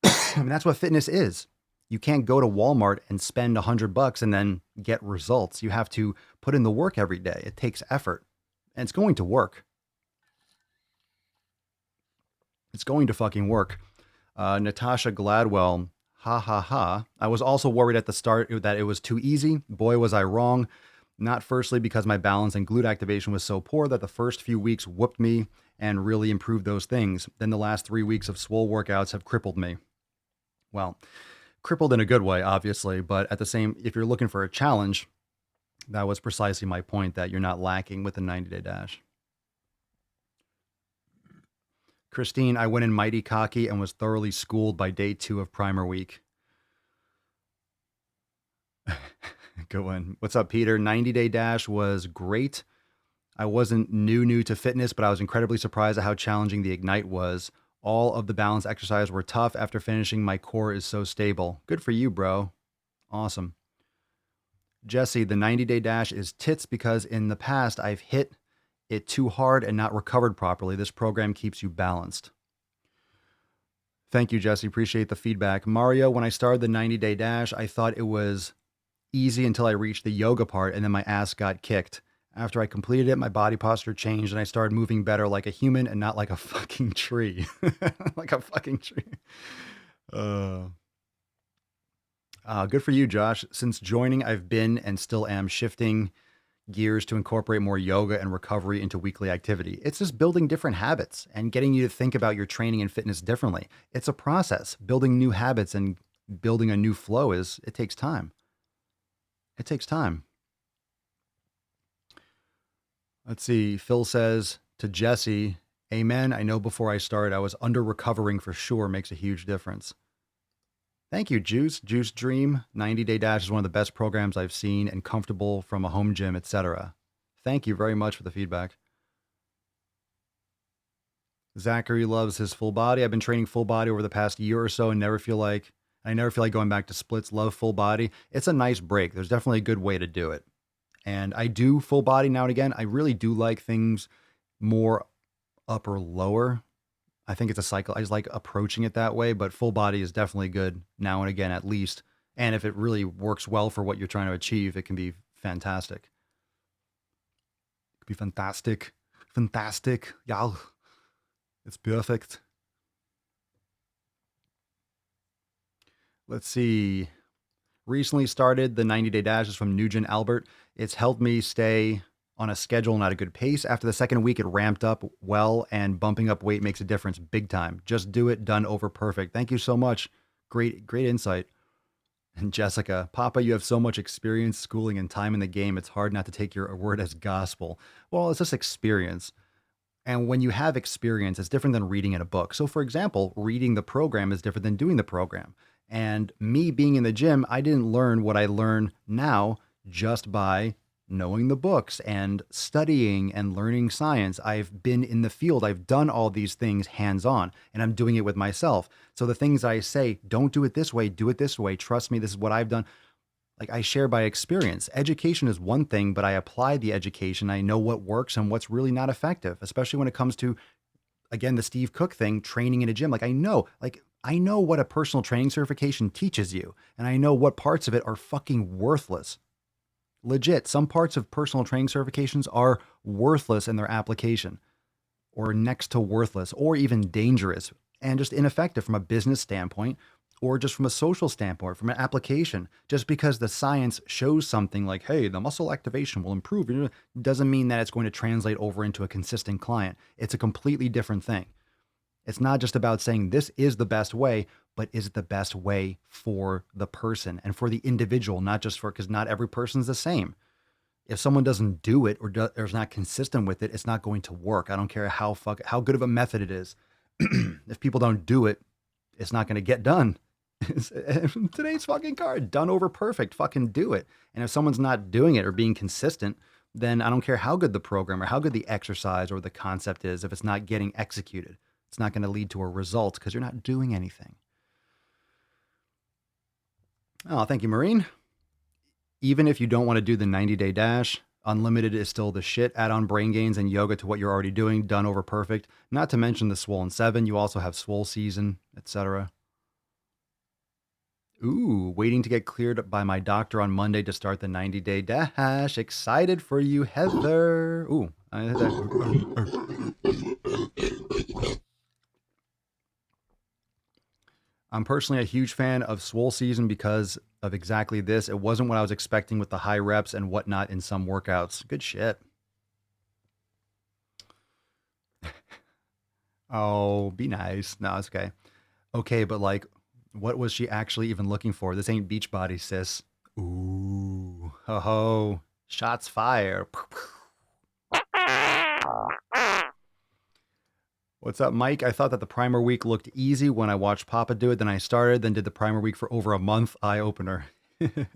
I mean, that's what fitness is. You can't go to Walmart and spend $100 and then get results. You have to put in the work every day. It takes effort and it's going to work. It's going to fucking work. Natasha Gladwell, ha ha ha. I was also worried at the start that it was too easy. Boy, was I wrong. Not firstly because my balance and glute activation was so poor that the first few weeks whooped me and really improved those things. Then the last 3 weeks of Swole workouts have crippled me. Well, crippled in a good way, obviously, but at the same, if you're looking for a challenge, that was precisely my point, that you're not lacking with the 90-day dash. Christine, I went in mighty cocky and was thoroughly schooled by day 2 of primer week. Good one. What's up, Peter? 90-day dash was great. I wasn't new to fitness, but I was incredibly surprised at how challenging the Ignite was. All of the balance exercises were tough. After finishing, my core is so stable. Good for you, bro. Awesome. Jesse, the 90-day dash is tits because in the past I've hit it too hard and not recovered properly. This program keeps you balanced. Thank you, Jesse. Appreciate the feedback. Mario, when I started the 90-day dash, I thought it was easy until I reached the yoga part and then my ass got kicked. After I completed it, my body posture changed and I started moving better like a human and not like a fucking tree. Like a fucking tree. Good for you, Josh. Since joining, I've been and still am shifting gears to incorporate more yoga and recovery into weekly activity. It's just building different habits and getting you to think about your training and fitness differently. It's a process. Building new habits and building a new flow it takes time. It takes time. Let's see. Phil says to Jesse, amen. I know before I started, I was under recovering for sure. Makes a huge difference. Thank you, Juice. Juice Dream. 90-day dash is one of the best programs I've seen and comfortable from a home gym, etc. Thank you very much for the feedback. Zachary loves his full body. I've been training full body over the past year or so and I never feel like going back to splits. Love full body. It's a nice break. There's definitely a good way to do it. And I do full body now and again. I really do like things more upper lower. I think it's a cycle. I just like approaching it that way, but full body is definitely good now and again, at least. And if it really works well for what you're trying to achieve, it can be fantastic. It could be fantastic. Fantastic. Yeah. It's perfect. Let's see. Recently started the 90-day dashes from Nugent Albert. It's helped me stay on a schedule and at a good pace. After the second week, it ramped up well, and bumping up weight makes a difference big time. Just do it, done over perfect. Thank you so much. Great insight. And Jessica, Papa, you have so much experience, schooling, and time in the game. It's hard not to take your word as gospel. Well, it's just experience. And when you have experience, it's different than reading in a book. So, for example, reading the program is different than doing the program. And me being in the gym, I didn't learn what I learn now just by knowing the books and studying and learning science. I've been in the field. I've done all these things hands on, and I'm doing it with myself. So the things I say, don't do it this way, do it this way. Trust me, this is what I've done. Like, I share by experience. Education is one thing, but I apply the education. I know what works and what's really not effective, especially when it comes to, again, the Steve Cook thing, training in a gym. I know what a personal training certification teaches you, and I know what parts of it are fucking worthless. Legit, some parts of personal training certifications are worthless in their application, or next to worthless, or even dangerous, and just ineffective from a business standpoint, or just from a social standpoint, from an application. Just because the science shows something like, hey, the muscle activation will improve, doesn't mean that it's going to translate over into a consistent client. It's a completely different thing. It's not just about saying this is the best way, but is it the best way for the person and for the individual, not just for, because not every person's the same. If someone doesn't do it or is not consistent with it, it's not going to work. I don't care how good of a method it is. If people don't do it, it's not going to get done. Today's fucking card, done over perfect. Fucking do it. And if someone's not doing it or being consistent, then I don't care how good the program or how good the exercise or the concept is. If it's not getting executed, it's not going to lead to a result because you're not doing anything. Oh, thank you, Marine. Even if you don't want to do the 90-day dash, unlimited is still the shit. Add on brain gains and yoga to what you're already doing, done over perfect. Not to mention the Swole 7. You also have Swole season, etc. Ooh, waiting to get cleared by my doctor on Monday to start the 90-day dash. Excited for you, Heather. Ooh, I heard that. I'm personally a huge fan of Swole season because of exactly this. It wasn't what I was expecting with the high reps and whatnot in some workouts. Good shit. Oh, be nice. No, it's okay. Okay, but like, what was she actually even looking for? This ain't Beachbody, sis. Ooh, ho ho. Shots fired. What's up, Mike? I thought that the primer week looked easy when I watched Papa do it. Then I started, then did the primer week for over a month. Eye opener. Let's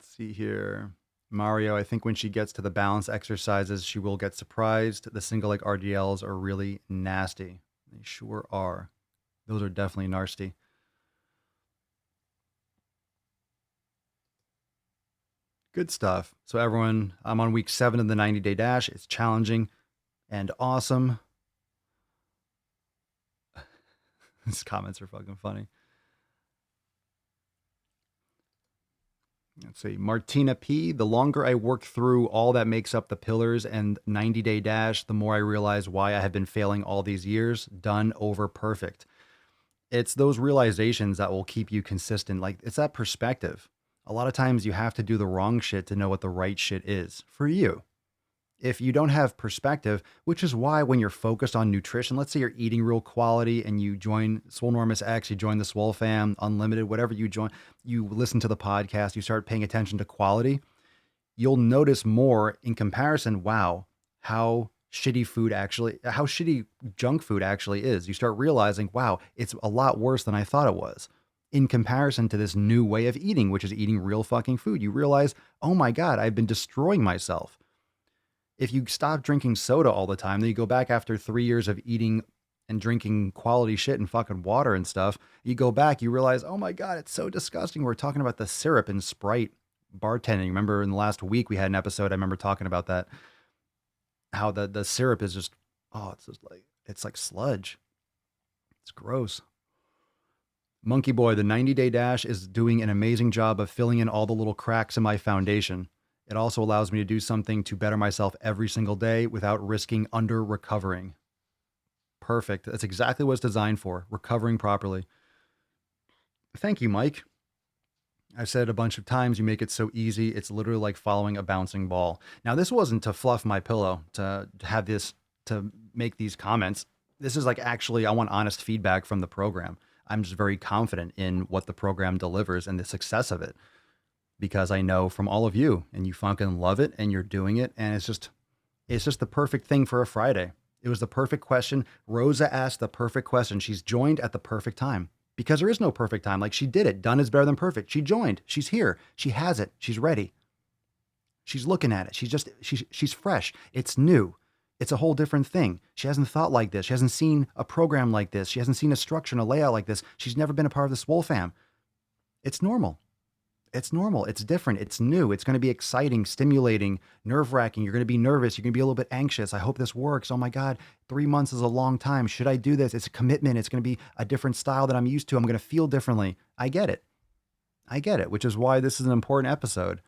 see here. Mario, I think when she gets to the balance exercises, she will get surprised. The single leg RDLs are really nasty. They sure are. Those are definitely nasty. Good stuff. So everyone, I'm on week 7 of the 90-day dash. It's challenging and awesome. These comments are fucking funny. Let's see. Martina P. The longer I work through all that makes up the pillars and 90-day dash, the more I realize why I have been failing all these years. Done over perfect. It's those realizations that will keep you consistent. Like, it's that perspective. A lot of times you have to do the wrong shit to know what the right shit is for you. If you don't have perspective, which is why when you're focused on nutrition, let's say you're eating real quality and you join Swolenormous X, you join the Swole fam, Unlimited, whatever you join, you listen to the podcast, you start paying attention to quality, you'll notice more in comparison, wow, how shitty junk food actually is. You start realizing, wow, it's a lot worse than I thought it was. In comparison to this new way of eating, which is eating real fucking food, you realize, oh my God, I've been destroying myself. If you stop drinking soda all the time, then you go back after 3 years of eating and drinking quality shit and fucking water and stuff. You go back, you realize, oh my God, it's so disgusting. We're talking about the syrup in Sprite bartending. Remember in the last week we had an episode, I remember talking about that, how the syrup is just, oh, it's like sludge. It's gross. Monkey Boy, the 90-day dash is doing an amazing job of filling in all the little cracks in my foundation. It also allows me to do something to better myself every single day without risking under recovering. Perfect. That's exactly what it's designed for, recovering properly. Thank you, Mike. I've said it a bunch of times, you make it so easy. It's literally like following a bouncing ball. Now, this wasn't to fluff my pillow, to have this, to make these comments. This is like, actually, I want honest feedback from the program. I'm just very confident in what the program delivers and the success of it, because I know from all of you, and you fucking love it and you're doing it. And it's just the perfect thing for a Friday. It was the perfect question. Rosa asked the perfect question. She's joined at the perfect time, because there is no perfect time. Like, she did it. Done is better than perfect. She joined. She's here. She has it. She's ready. She's looking at it. She's fresh. It's new. It's a whole different thing. She hasn't thought like this. She hasn't seen a program like this. She hasn't seen a structure and a layout like this. She's never been a part of the Swole fam. It's normal. It's normal. It's different. It's new. It's going to be exciting, stimulating, nerve-wracking. You're going to be nervous. You're going to be a little bit anxious. I hope this works. Oh my God, 3 months is a long time. Should I do this? It's a commitment. It's going to be a different style that I'm used to. I'm going to feel differently. I get it. Which is why this is an important episode.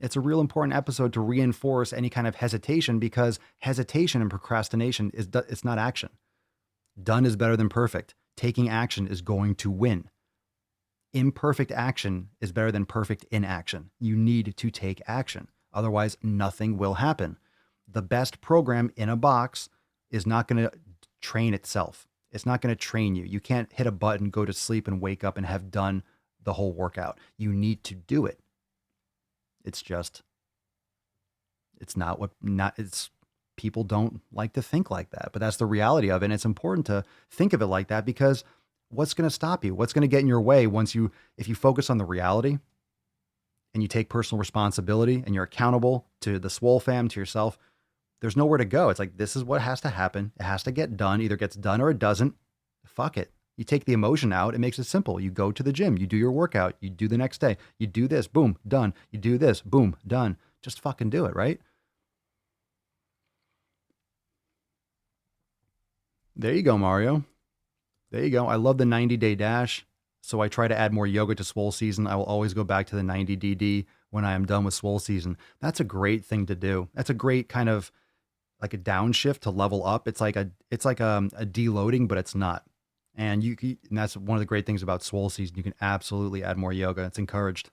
It's a real important episode to reinforce any kind of hesitation, because hesitation and procrastination it's not action. Done is better than perfect. Taking action is going to win. Imperfect action is better than perfect inaction. You need to take action. Otherwise, nothing will happen. The best program in a box is not going to train itself. It's not going to train you. You can't hit a button, go to sleep, and wake up and have done the whole workout. You need to do it. It's people don't like to think like that, but that's the reality of it. And it's important to think of it like that, because what's going to stop you? What's going to get in your way if you focus on the reality and you take personal responsibility and you're accountable to the Swole fam, to yourself, there's nowhere to go. It's like, this is what has to happen. It has to get done. Either gets done or it doesn't. Fuck it. You take the emotion out. It makes it simple. You go to the gym, you do your workout, you do the next day, you do this, boom, done. You do this, boom, done. Just fucking do it, right? There you go, Mario. There you go. I love the 90-day dash. So I try to add more yoga to Swole season. I will always go back to the 90 DD when I am done with Swole season. That's a great thing to do. That's a great kind of like a downshift to level up. It's like a deloading, but it's not. And and that's one of the great things about Swole season. You can absolutely add more yoga. It's encouraged.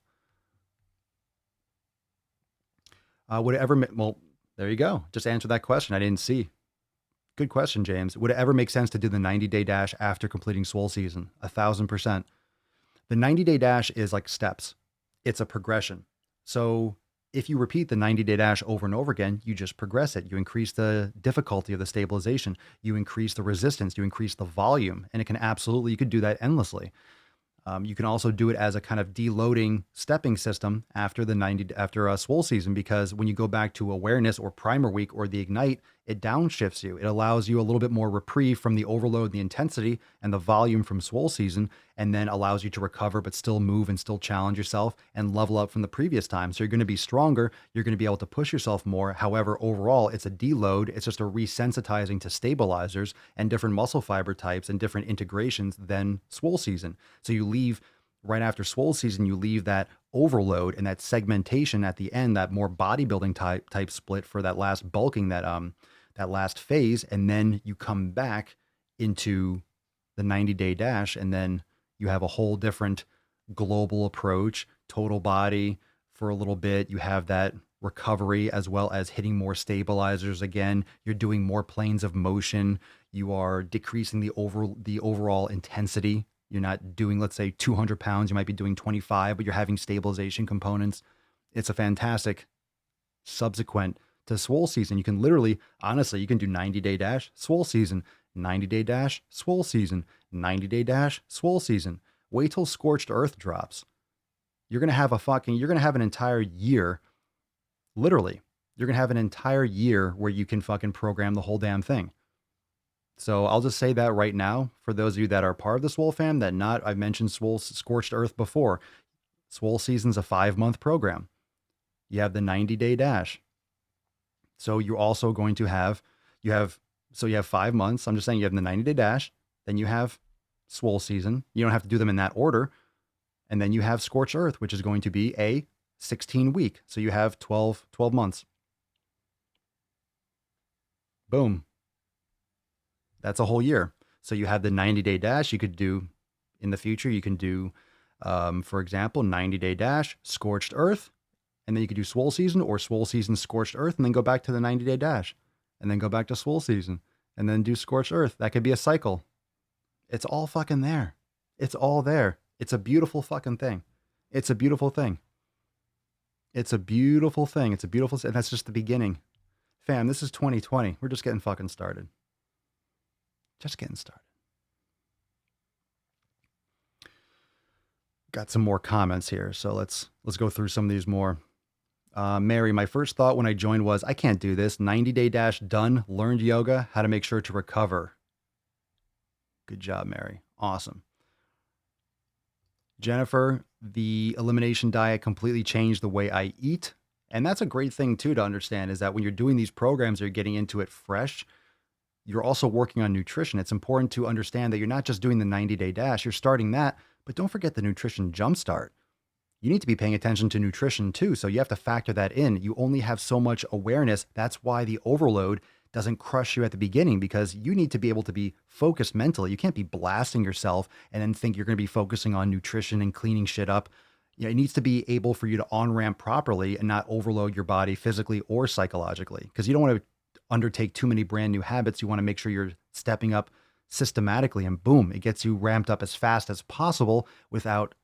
Well, there you go. Just answer that question. I didn't see. Good question, James. Would it ever make sense to do the 90-day dash after completing Swole season? 1,000%. The 90-day dash is like steps. It's a progression. So if you repeat the 90-day dash over and over again, you just progress it. You increase the difficulty of the stabilization. You increase the resistance. You increase the volume. And you could do that endlessly. You can also do it as a kind of deloading stepping system after a Swole season, because when you go back to awareness or primer week or the ignite, it downshifts you. It allows you a little bit more reprieve from the overload, the intensity, and the volume from Swole season, and then allows you to recover, but still move and still challenge yourself and level up from the previous time. So you're going to be stronger. You're going to be able to push yourself more. However, overall, it's a deload. It's just a resensitizing to stabilizers and different muscle fiber types and different integrations than Swole season. So you leave right after Swole season, you leave that overload and that segmentation at the end, that more bodybuilding type split for that last bulking, that last phase, and then you come back into the 90-day dash, and then you have a whole different global approach, total body for a little bit. You have that recovery as well as hitting more stabilizers again. You're doing more planes of motion. You are decreasing the overall intensity. You're not doing, let's say, 200 pounds. You might be doing 25, but you're having stabilization components. It's a fantastic subsequent to Swole season. You can literally, honestly, you can do 90-day dash, Swole season, 90-day dash, Swole season, 90-day dash, Swole season. Wait till Scorched Earth drops. You're going to have an entire year. Literally, You're going to have an entire year where you can fucking program the whole damn thing. So I'll just say that right now for those of you that are part of the Swole fam that not, I've mentioned Swole Scorched Earth before. Swole season's a 5-month program. You have the 90-day dash. So you're also going to have, you have 5 months. I'm just saying you have the 90-day dash. Then you have Swole season. You don't have to do them in that order. And then you have Scorched Earth, which is going to be a 16-week. So you have 12 months. Boom. That's a whole year. So you have the 90-day dash. You could do in the future, you can do, for example, 90-day dash, Scorched Earth, and then you could do Swole season or Swole season, Scorched Earth, and then go back to the 90-day dash, and then go back to Swole season, and then do Scorched Earth. That could be a cycle. It's all fucking there. It's all there. It's a beautiful fucking thing. It's a beautiful thing. It's a beautiful thing. It's a beautiful, and that's just the beginning. Fam, this is 2020. We're just getting fucking started. Just getting started. Got some more comments here, so let's go through some of these more. Mary, my first thought when I joined was, I can't do this. 90-day dash done. Learned yoga. How to make sure to recover. Good job, Mary. Awesome. Jennifer, the elimination diet completely changed the way I eat. And that's a great thing, too, to understand, is that when you're doing these programs, you're getting into it fresh. You're also working on nutrition. It's important to understand that you're not just doing the 90-day dash, you're starting that, but don't forget the nutrition jumpstart. You need to be paying attention to nutrition too, so you have to factor that in. You only have so much awareness. That's why the overload doesn't crush you at the beginning, because you need to be able to be focused mentally. You can't be blasting yourself and then think you're going to be focusing on nutrition and cleaning shit up. You know, it needs to be able for you to on-ramp properly and not overload your body physically or psychologically, because you don't want to undertake too many brand new habits. You want to make sure you're stepping up systematically, and boom, it gets you ramped up as fast as possible without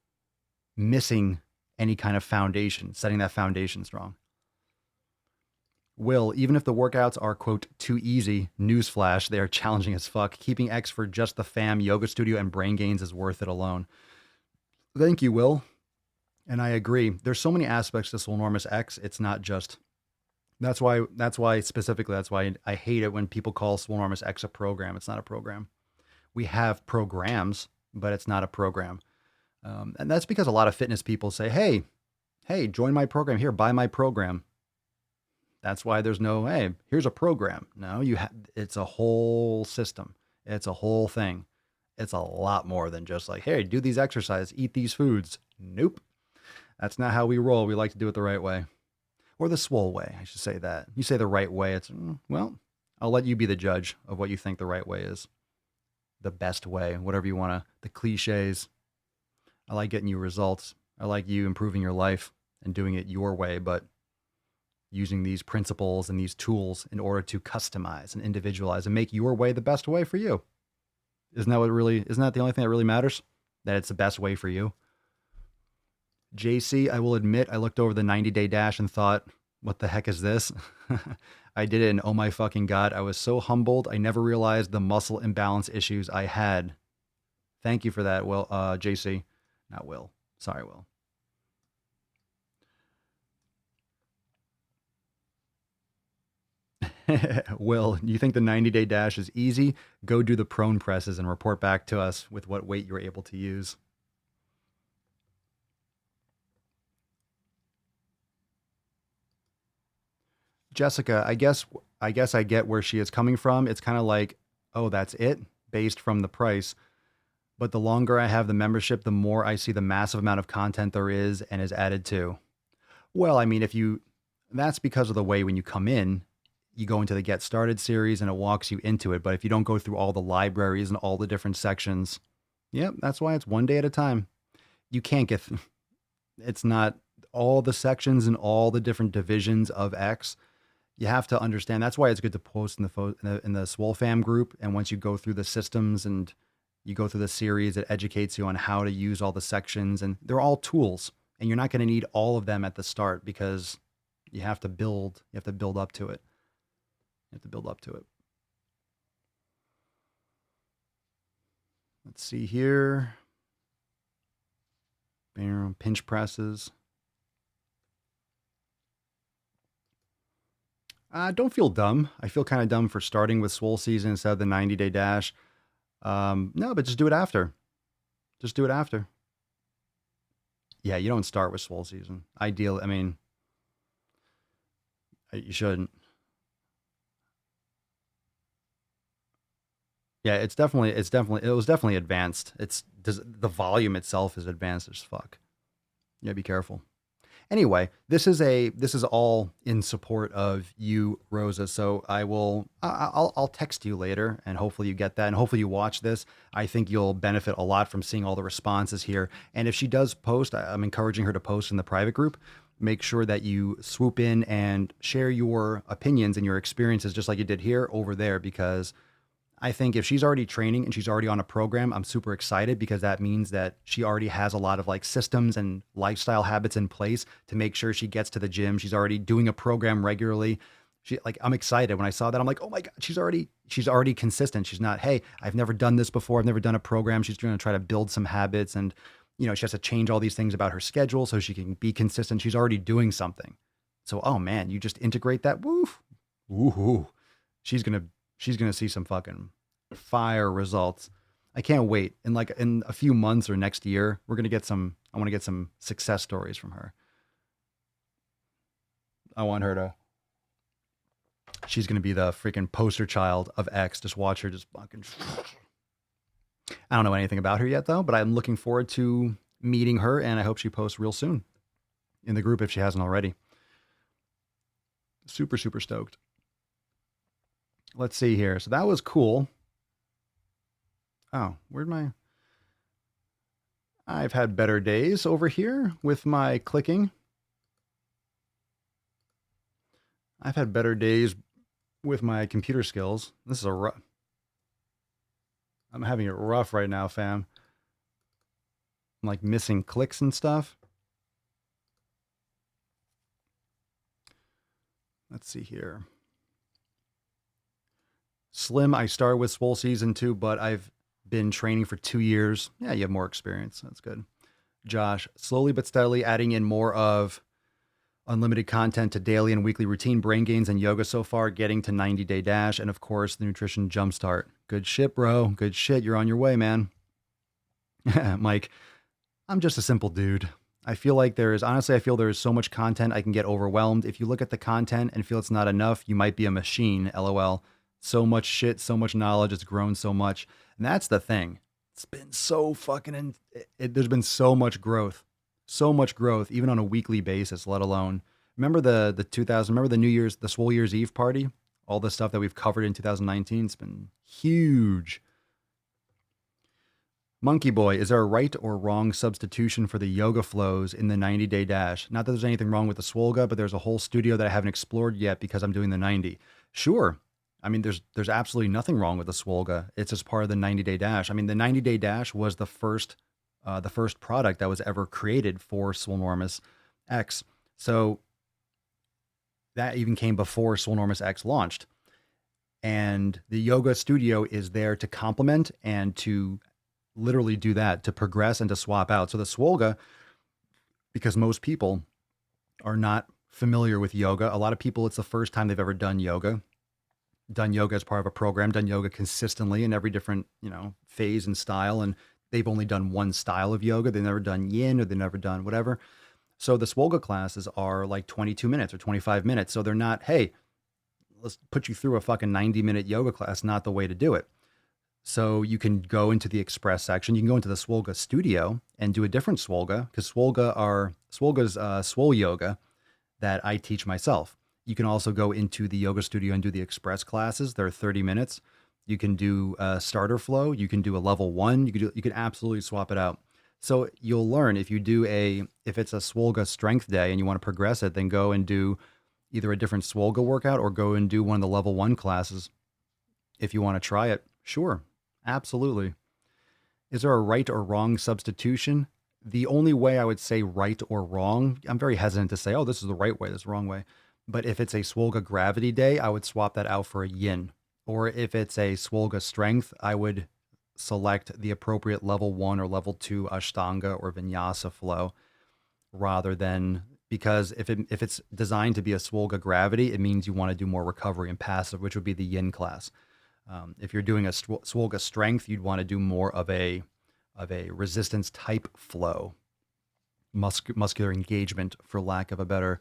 missing any kind of foundation, setting that foundation strong. Will, even if the workouts are, quote, too easy, newsflash, they are challenging as fuck. Keeping X for just the fam, yoga studio, and brain gains is worth it alone. Thank you, Will. And I agree. There's so many aspects to Swolenormous X. It's not just, that's why I hate it when people call Swolenormous X a program. It's not a program. We have programs, but it's not a program. And that's because a lot of fitness people say, hey, join my program here, buy my program. That's why there's no, hey, here's a program. No, it's a whole system. It's a whole thing. It's a lot more than just like, hey, do these exercises, eat these foods. Nope. That's not how we roll. We like to do it the right way. Or the Swole way, I should say that. You say the right way, it's, well, I'll let you be the judge of what you think the right way is. The best way, whatever you want to, the cliches. I like getting you results. I like you improving your life and doing it your way, but using these principles and these tools in order to customize and individualize and make your way the best way for you. Isn't that the only thing that really matters? That it's the best way for you? JC, I will admit, I looked over the 90-day dash and thought, what the heck is this? I did it, and oh my fucking God, I was so humbled. I never realized the muscle imbalance issues I had. Thank you for that, Will, JC. Not Will. Sorry, Will. Will, you think the 90-day dash is easy? Go do the prone presses and report back to us with what weight you're able to use. Jessica, I guess I get where she is coming from. It's kind of like, oh, that's it, based from the price. But the longer I have the membership, the more I see the massive amount of content there is and is added to. Well, I mean, that's because of the way when you come in, you go into the Get Started series and it walks you into it. But if you don't go through all the libraries and all the different sections, that's why it's one day at a time. You can't get, it's not all the sections and all the different divisions of X. You have to understand. That's why it's good to post in the Swole fam group. And once you go through the systems and you go through the series, it educates you on how to use all the sections, and they're all tools. And you're not going to need all of them at the start because you have to build up to it. Let's see here. Pinch presses. Don't feel dumb. I feel kind of dumb for starting with Swole season instead of the 90-day dash. No, but just do it after. Just do it after. Yeah, you don't start with Swole season. Ideal. I mean, you shouldn't. Yeah, it was definitely advanced. The volume itself is advanced as fuck. Yeah, be careful. Anyway, this is all in support of you, Rosa. So I'll text you later, and hopefully you get that, and hopefully you watch this. I think you'll benefit a lot from seeing all the responses here. And if she does post, I'm encouraging her to post in the private group. Make sure that you swoop in and share your opinions and your experiences, just like you did here over there, because I think if she's already training and she's already on a program, I'm super excited because that means that she already has a lot of like systems and lifestyle habits in place to make sure she gets to the gym. She's already doing a program regularly. I'm excited when I saw that. I'm like, oh my God, she's already consistent. She's not, hey, I've never done this before. I've never done a program. She's going to try to build some habits, and, she has to change all these things about her schedule so she can be consistent. She's already doing something. So, oh man, you just integrate that. Woof. Woohoo. She's going to see some fucking fire results. I can't wait. In a few months or next year, I want to get some success stories from her. I want her to, she's going to be the freaking poster child of X. Just watch her just fucking. I don't know anything about her yet though, but I'm looking forward to meeting her, and I hope she posts real soon in the group if she hasn't already. Super, super stoked. Let's see here. So that was cool. Oh, I've had better days over here with my clicking. I've had better days with my computer skills. This is I'm having it rough right now, fam. I'm like missing clicks and stuff. Let's see here. Slim, I started with Swole season 2, but I've been training for 2 years. Yeah, you have more experience. That's good. Josh, slowly but steadily adding in more of unlimited content to daily and weekly routine, brain gains, and yoga so far, getting to 90-day dash, and of course, the nutrition jumpstart. Good shit, bro. Good shit. You're on your way, man. Mike, I'm just a simple dude. I feel there is so much content I can get overwhelmed. If you look at the content and feel it's not enough, you might be a machine, LOL. So much shit, so much knowledge. It's grown so much. And that's the thing. It's been so fucking, there's been so much growth, even on a weekly basis, let alone, remember remember the Swole Year's Eve party? All the stuff that we've covered in 2019. It's been huge. Monkey Boy, is there a right or wrong substitution for the yoga flows in the 90-day dash? Not that there's anything wrong with the Swolga, but there's a whole studio that I haven't explored yet because I'm doing the 90. Sure. I mean, there's absolutely nothing wrong with the Swolga. It's as part of the 90-day dash. I mean, the 90-day dash was the first product that was ever created for Swolenormous X. So that even came before Swolenormous X launched. And the yoga studio is there to complement and to literally do that, to progress and to swap out. So the Swolga, because most people are not familiar with yoga, a lot of people, it's the first time they've ever done yoga as part of a program, done yoga consistently in every different, phase and style. And they've only done one style of yoga. They've never done yin, or they've never done whatever. So the Swolga classes are like 22 minutes or 25 minutes. So they're not, hey, let's put you through a fucking 90-minute yoga class. Not the way to do it. So you can go into the express section. You can go into the Swolga studio and do a different Swolga, because Swolga's Swole yoga that I teach myself. You can also go into the yoga studio and do the express classes. They're 30 minutes. You can do a starter flow. You can do a level 1. You can absolutely swap it out. So you'll learn if it's a Swolga strength day and you want to progress it, then go and do either a different Swolga workout or go and do one of the level 1 classes. If you want to try it, sure, absolutely. Is there a right or wrong substitution? The only way I would say right or wrong, I'm very hesitant to say, oh, this is the right way, this is the wrong way. But if it's a Swolga gravity day, I would swap that out for a yin. Or if it's a Swolga strength, I would select the appropriate level 1 or level 2 Ashtanga or Vinyasa flow rather than because if it's designed to be a Swolga gravity, it means you want to do more recovery and passive, which would be the yin class. If you're doing a Swolga strength, you'd want to do more of a resistance type flow, muscular engagement, for lack of a better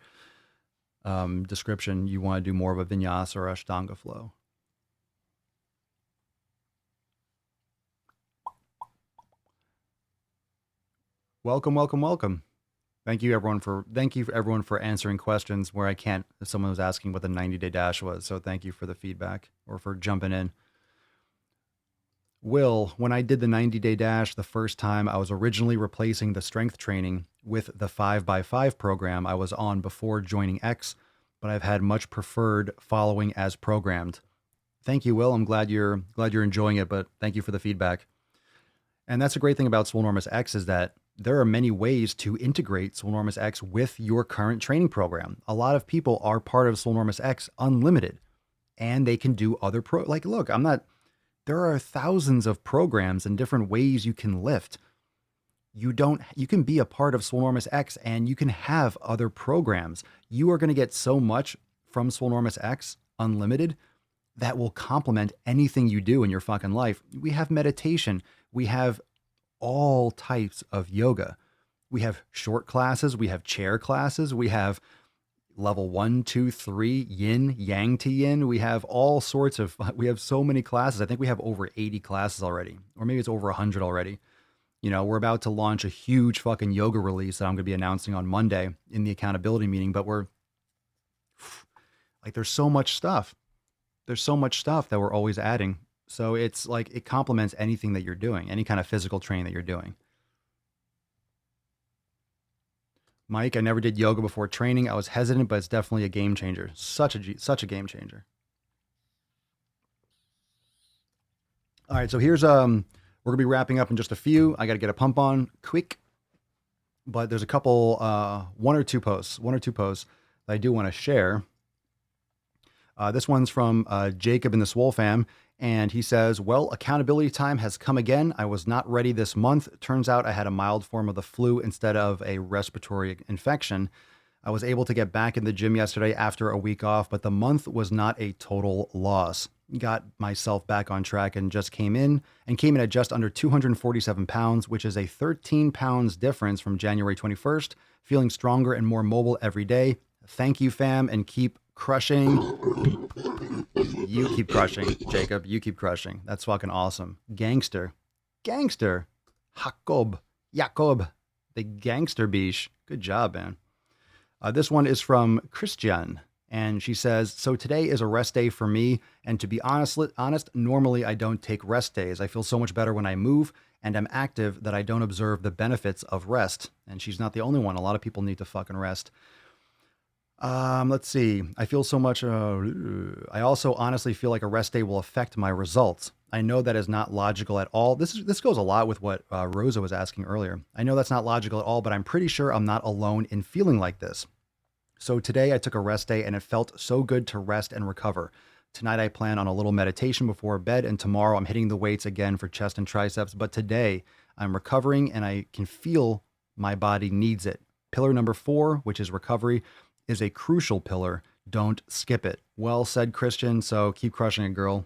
description. You want to do more of a vinyasa or ashtanga flow. Welcome, welcome, welcome. Thank you everyone for answering questions where I can't. If someone was asking what the 90-day dash was, so thank you for the feedback or for jumping in. Will, when I did the 90-day dash the first time, I was originally replacing the strength training with the 5x5 program I was on before joining X, but I've had much preferred following as programmed. Thank you, Will. I'm glad you're enjoying it, but thank you for the feedback. And that's a great thing about Swolenormous X is that there are many ways to integrate Swolenormous X with your current training program. A lot of people are part of Swolenormous X Unlimited, and they can do other look, there are thousands of programs and different ways you can lift. You can be a part of Swolenormous X and you can have other programs. You are going to get so much from Swolenormous X Unlimited that will complement anything you do in your fucking life. We have meditation. We have all types of yoga. We have short classes. We have chair classes. We have level 1, 2, 3, yin, yang to yin. We have all sorts of, we have so many classes. I think we have over 80 classes already, or maybe it's over 100 already. You know, we're about to launch a huge fucking yoga release that I'm going to be announcing on Monday in the accountability meeting, but there's so much stuff. There's so much stuff that we're always adding. So it's like, it complements anything that you're doing, any kind of physical training that you're doing. Mike, I never did yoga before training. I was hesitant, but it's definitely a game changer. Such a game changer. All right, so here's we're gonna be wrapping up in just a few. I got to get a pump on quick, but there's a couple, one or two posts that I do want to share. This one's from Jacob in the Swole fam. And he says, well, accountability time has come again. I was not ready this month. Turns out I had a mild form of the flu instead of a respiratory infection. I was able to get back in the gym yesterday after a week off, but the month was not a total loss. Got myself back on track and came in at just under 247 pounds, which is a 13 pounds difference from January 21st. Feeling stronger and more mobile every day. Thank you, fam, and keep crushing. You keep crushing, Jacob. You keep crushing. That's fucking awesome. Gangster. Jacob, the gangster beesh. Good job, man. This one is from Christian, and she says, so today is a rest day for me, and to be honest, normally I don't take rest days. I feel so much better when I move and am active that I don't observe the benefits of rest. And she's not the only one. A lot of people need to fucking rest. Let's see. I feel so much. I also honestly feel like a rest day will affect my results. I know that is not logical at all. This goes a lot with what Rosa was asking earlier. I know that's not logical at all, but I'm pretty sure I'm not alone in feeling like this. So today I took a rest day and it felt so good to rest and recover. Tonight I plan on a little meditation before bed, and tomorrow I'm hitting the weights again for chest and triceps. But today I'm recovering and I can feel my body needs it. Pillar number 4, which is recovery, is a crucial pillar. Don't skip it. Well said, Christian. So keep crushing it, girl.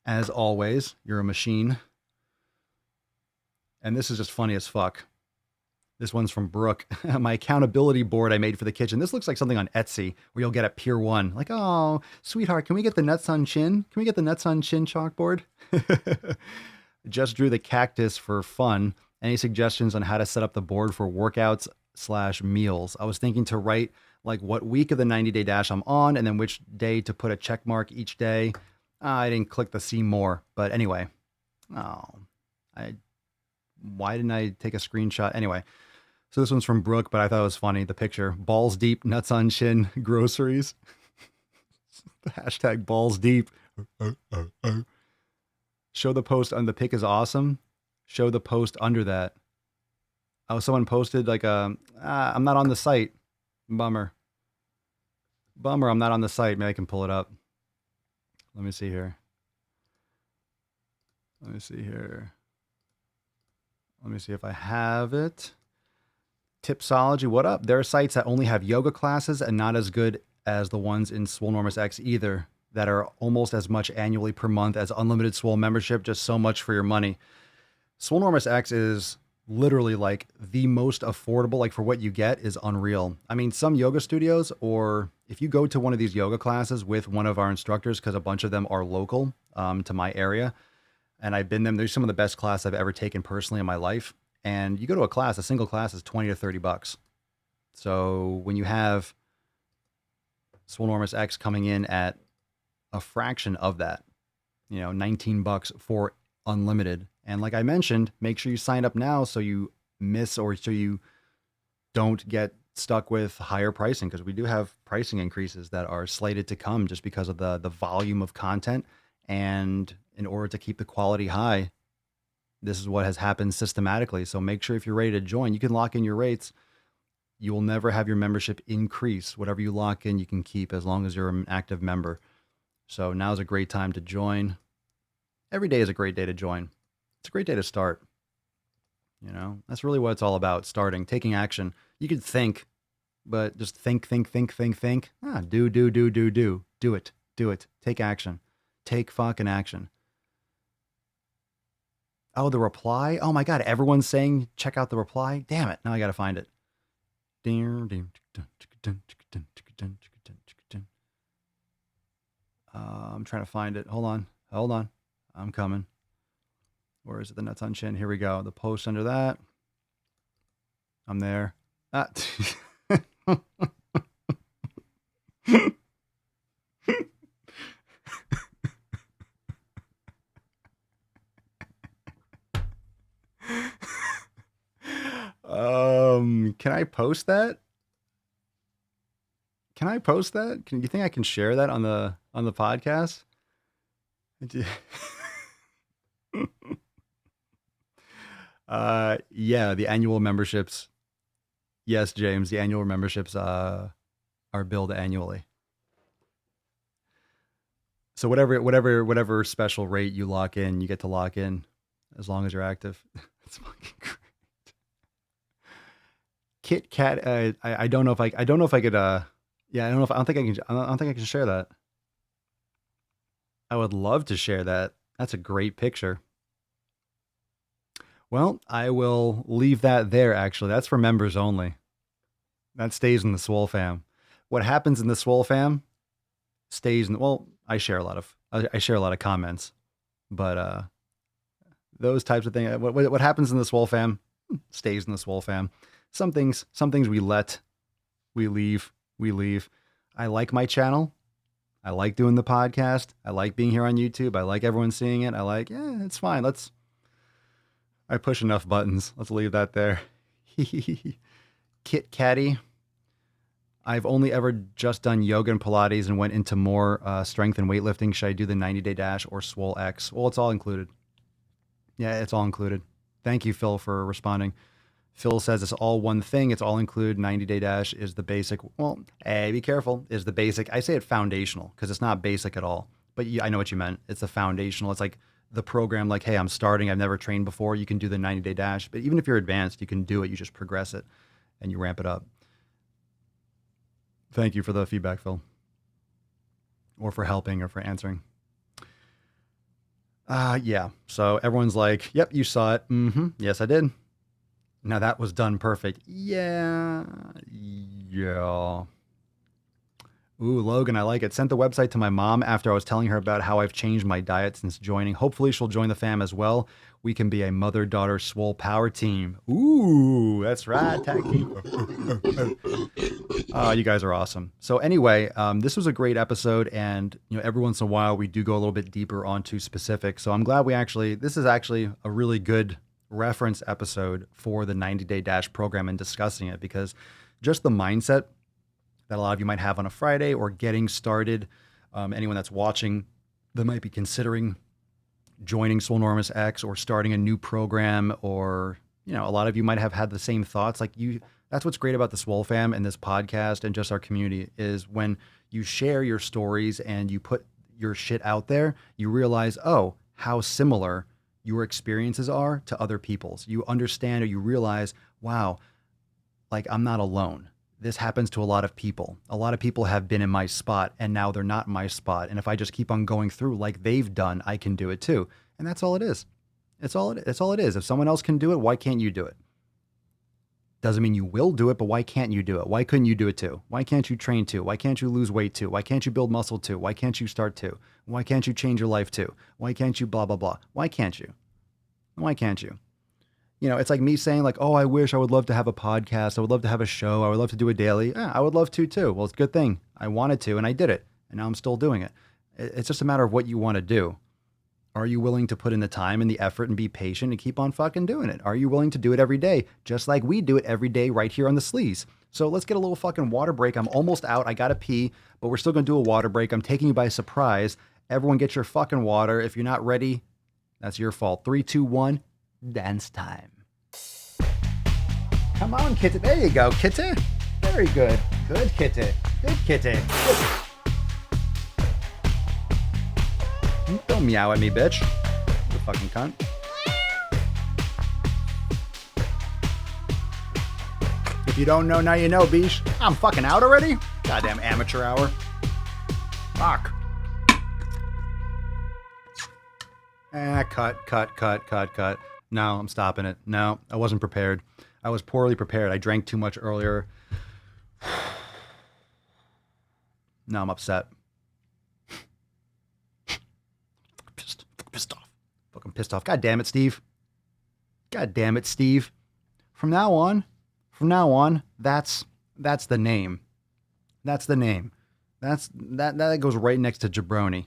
As always, you're a machine. And this is just funny as fuck. This one's from Brooke. My accountability board I made for the kitchen. This looks like something on Etsy where you'll get at Pier 1. Like, oh, sweetheart, can we get the nuts on chin? Can we get the nuts on chin chalkboard? Just drew the cactus for fun. Any suggestions on how to set up the board for workouts/meals? I was thinking to write like what week of the 90-day dash I'm on, and then which day to put a check mark each day. I didn't click the see more, but anyway. Why didn't I take a screenshot? Anyway, so this one's from Brooke, but I thought it was funny. The picture, balls deep, nuts on chin, groceries. The hashtag balls deep. Show the post on the pic is awesome. Show the post under that. Oh, someone posted like I'm not on the site. Bummer, I'm not on the site. Maybe I can pull it up. Let me see here. Let me see if I have it. Tipsology, what up? There are sites that only have yoga classes and not as good as the ones in Swolenormous X either, that are almost as much annually per month as unlimited Swole membership, just so much for your money. Swolenormous X is literally like the most affordable, like for what you get is unreal. I mean, some yoga studios, or if you go to one of these yoga classes with one of our instructors, because a bunch of them are local to my area, and I've been them, they're some of the best class I've ever taken personally in my life. And you go to a class, a single class is 20 to 30 bucks. So when you have Swolenormous X coming in at a fraction of that, 19 bucks for unlimited. And like I mentioned, make sure you sign up now so you miss, or so you don't get stuck with higher pricing, because we do have pricing increases that are slated to come just because of the volume of content. And in order to keep the quality high, this is what has happened systematically. So make sure if you're ready to join, you can lock in your rates. You will never have your membership increase. Whatever you lock in, you can keep as long as you're an active member. So now's a great time to join. Every day is a great day to join. It's a great day to start. That's really what it's all about, starting, taking action. You could think, but just think. Do it. Take action. Take fucking action. Oh, the reply. Oh my God. Everyone's saying, check out the reply. Damn it. Now I got to find it. I'm trying to find it. Hold on. I'm coming. Where is it? The nuts on chin. Here we go. The post under that. I'm there. Ah. Can I post that? Do you think I can share that on the podcast? Yeah, the annual memberships. Yes, James, the annual memberships are billed annually. So whatever special rate you lock in, you get to lock in as long as you're active. It's fucking great. Kit Kat, I don't know if I could yeah, I don't think I can share that. I would love to share that. That's a great picture. Well, I will leave that there, actually. That's for members only. That stays in the Swole fam. What happens in the Swole fam stays in, well, I share a lot of comments, but those types of things, what happens in the Swole fam stays in the Swole fam. Some things we leave. I like my channel. I like doing the podcast. I like being here on YouTube. I like everyone seeing it. It's fine. I push enough buttons. Let's leave that there. Kit Catty. I've only ever just done yoga and Pilates and went into more strength and weightlifting. Should I do the 90-day dash or Swole X? Well, it's all included. Yeah, it's all included. Thank you, Phil, for responding. Phil says it's all one thing. It's all included. 90-day dash is the basic. Well, be careful. Is the basic. I say it foundational because it's not basic at all. But I know what you meant. It's the foundational. It's like the program, like, hey, I'm starting. I've never trained before. You can do the 90-day dash. But even if you're advanced, you can do it. You just progress it and you ramp it up. Thank you for the feedback, Phil. Or for helping or for answering. Yeah. So everyone's like, yep, you saw it. Mm-hmm. Yes, I did. Now that was done perfect. Yeah. Ooh, Logan, I like it. Sent the website to my mom after I was telling her about how I've changed my diet since joining. Hopefully she'll join the fam as well. We can be a mother-daughter Swole power team. Ooh, that's right. Tag team. Oh, you guys are awesome. So anyway, this was a great episode, and every once in a while we do go a little bit deeper onto specifics. So I'm glad this is actually a really good reference episode for the 90-day dash program and discussing it, because just the mindset that a lot of you might have on a Friday or getting started, anyone that's watching that might be considering joining Swolenormous X or starting a new program, or a lot of you might have had the same thoughts. That's what's great about the Swole fam and this podcast and just our community, is when you share your stories and you put your shit out there, you realize, oh, how similar your experiences are to other people's. You understand, or you realize, wow, like I'm not alone. This happens to a lot of people. A lot of people have been in my spot and now they're not in my spot. And if I just keep on going through like they've done, I can do it too. And that's all it is. It's all it is. If someone else can do it, why can't you do it? Doesn't mean you will do it, but why can't you do it? Why couldn't you do it too? Why can't you train too? Why can't you lose weight too? Why can't you build muscle too? Why can't you start too? Why can't you change your life too? Why can't you blah, blah, blah? Why can't you? Why can't you? You know, it's like me saying like, oh, I wish I would love to have a podcast. I would love to have a show. I would love to do a daily. Yeah, I would love to too. Well, it's a good thing. I wanted to and I did it. And now I'm still doing it. It's just a matter of what you want to do. Are you willing to put in the time and the effort and be patient and keep on fucking doing it? Are you willing to do it every day? Just like we do it every day right here on the Sleaze. So let's get a little fucking water break. I'm almost out. I got to pee, but we're still going to do a water break. I'm taking you by surprise. Everyone get your fucking water. If you're not ready, that's your fault. 3, 2, 1, dance time. Come on, Kitty. There you go, Kitty. Very good. Good, Kitty. Good, Kitty. Don't meow at me, bitch. You fucking cunt. If you don't know, now you know, Beesh. I'm fucking out already? Goddamn amateur hour. Fuck. Cut. No, I'm stopping it. No, I wasn't prepared. I was poorly prepared. I drank too much earlier. Now I'm upset. Pissed off. Fucking pissed off. God damn it, Steve. God damn it, Steve. From now on, that's the name. That's the name. That goes right next to jabroni.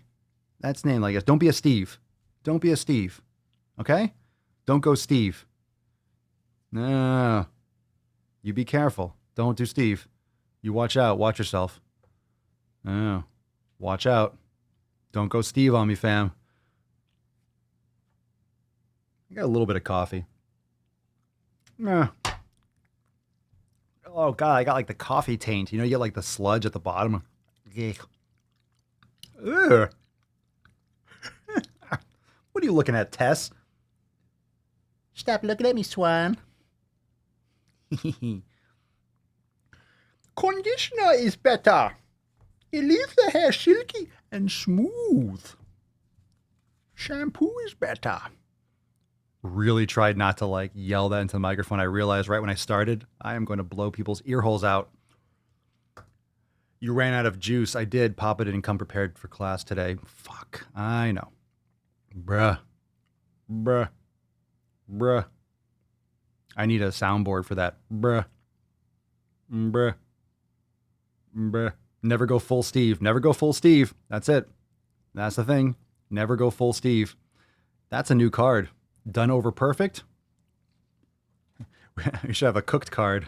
That's the name like this. Don't be a Steve. Don't be a Steve. Okay? Don't go Steve. No. You be careful. Don't do Steve. You watch out. Watch yourself. No. Watch out. Don't go Steve on me, fam. I got a little bit of coffee. Oh, God. I got like the coffee taint. You know, you get like the sludge at the bottom. Ugh. What are you looking at, Tess? Stop looking at me, Swan. Conditioner is better. It leaves the hair silky and smooth. Shampoo is better. Really tried not to like yell that into the microphone. I realized right when I started, I am going to blow people's ear holes out. You ran out of juice. I did. Papa didn't come prepared for class today. Fuck. I know. Bruh. I need a soundboard for that. Bruh. Never go full Steve. Never go full Steve. That's it. That's the thing. Never go full Steve. That's a new card. Done over perfect. We should have a cooked card.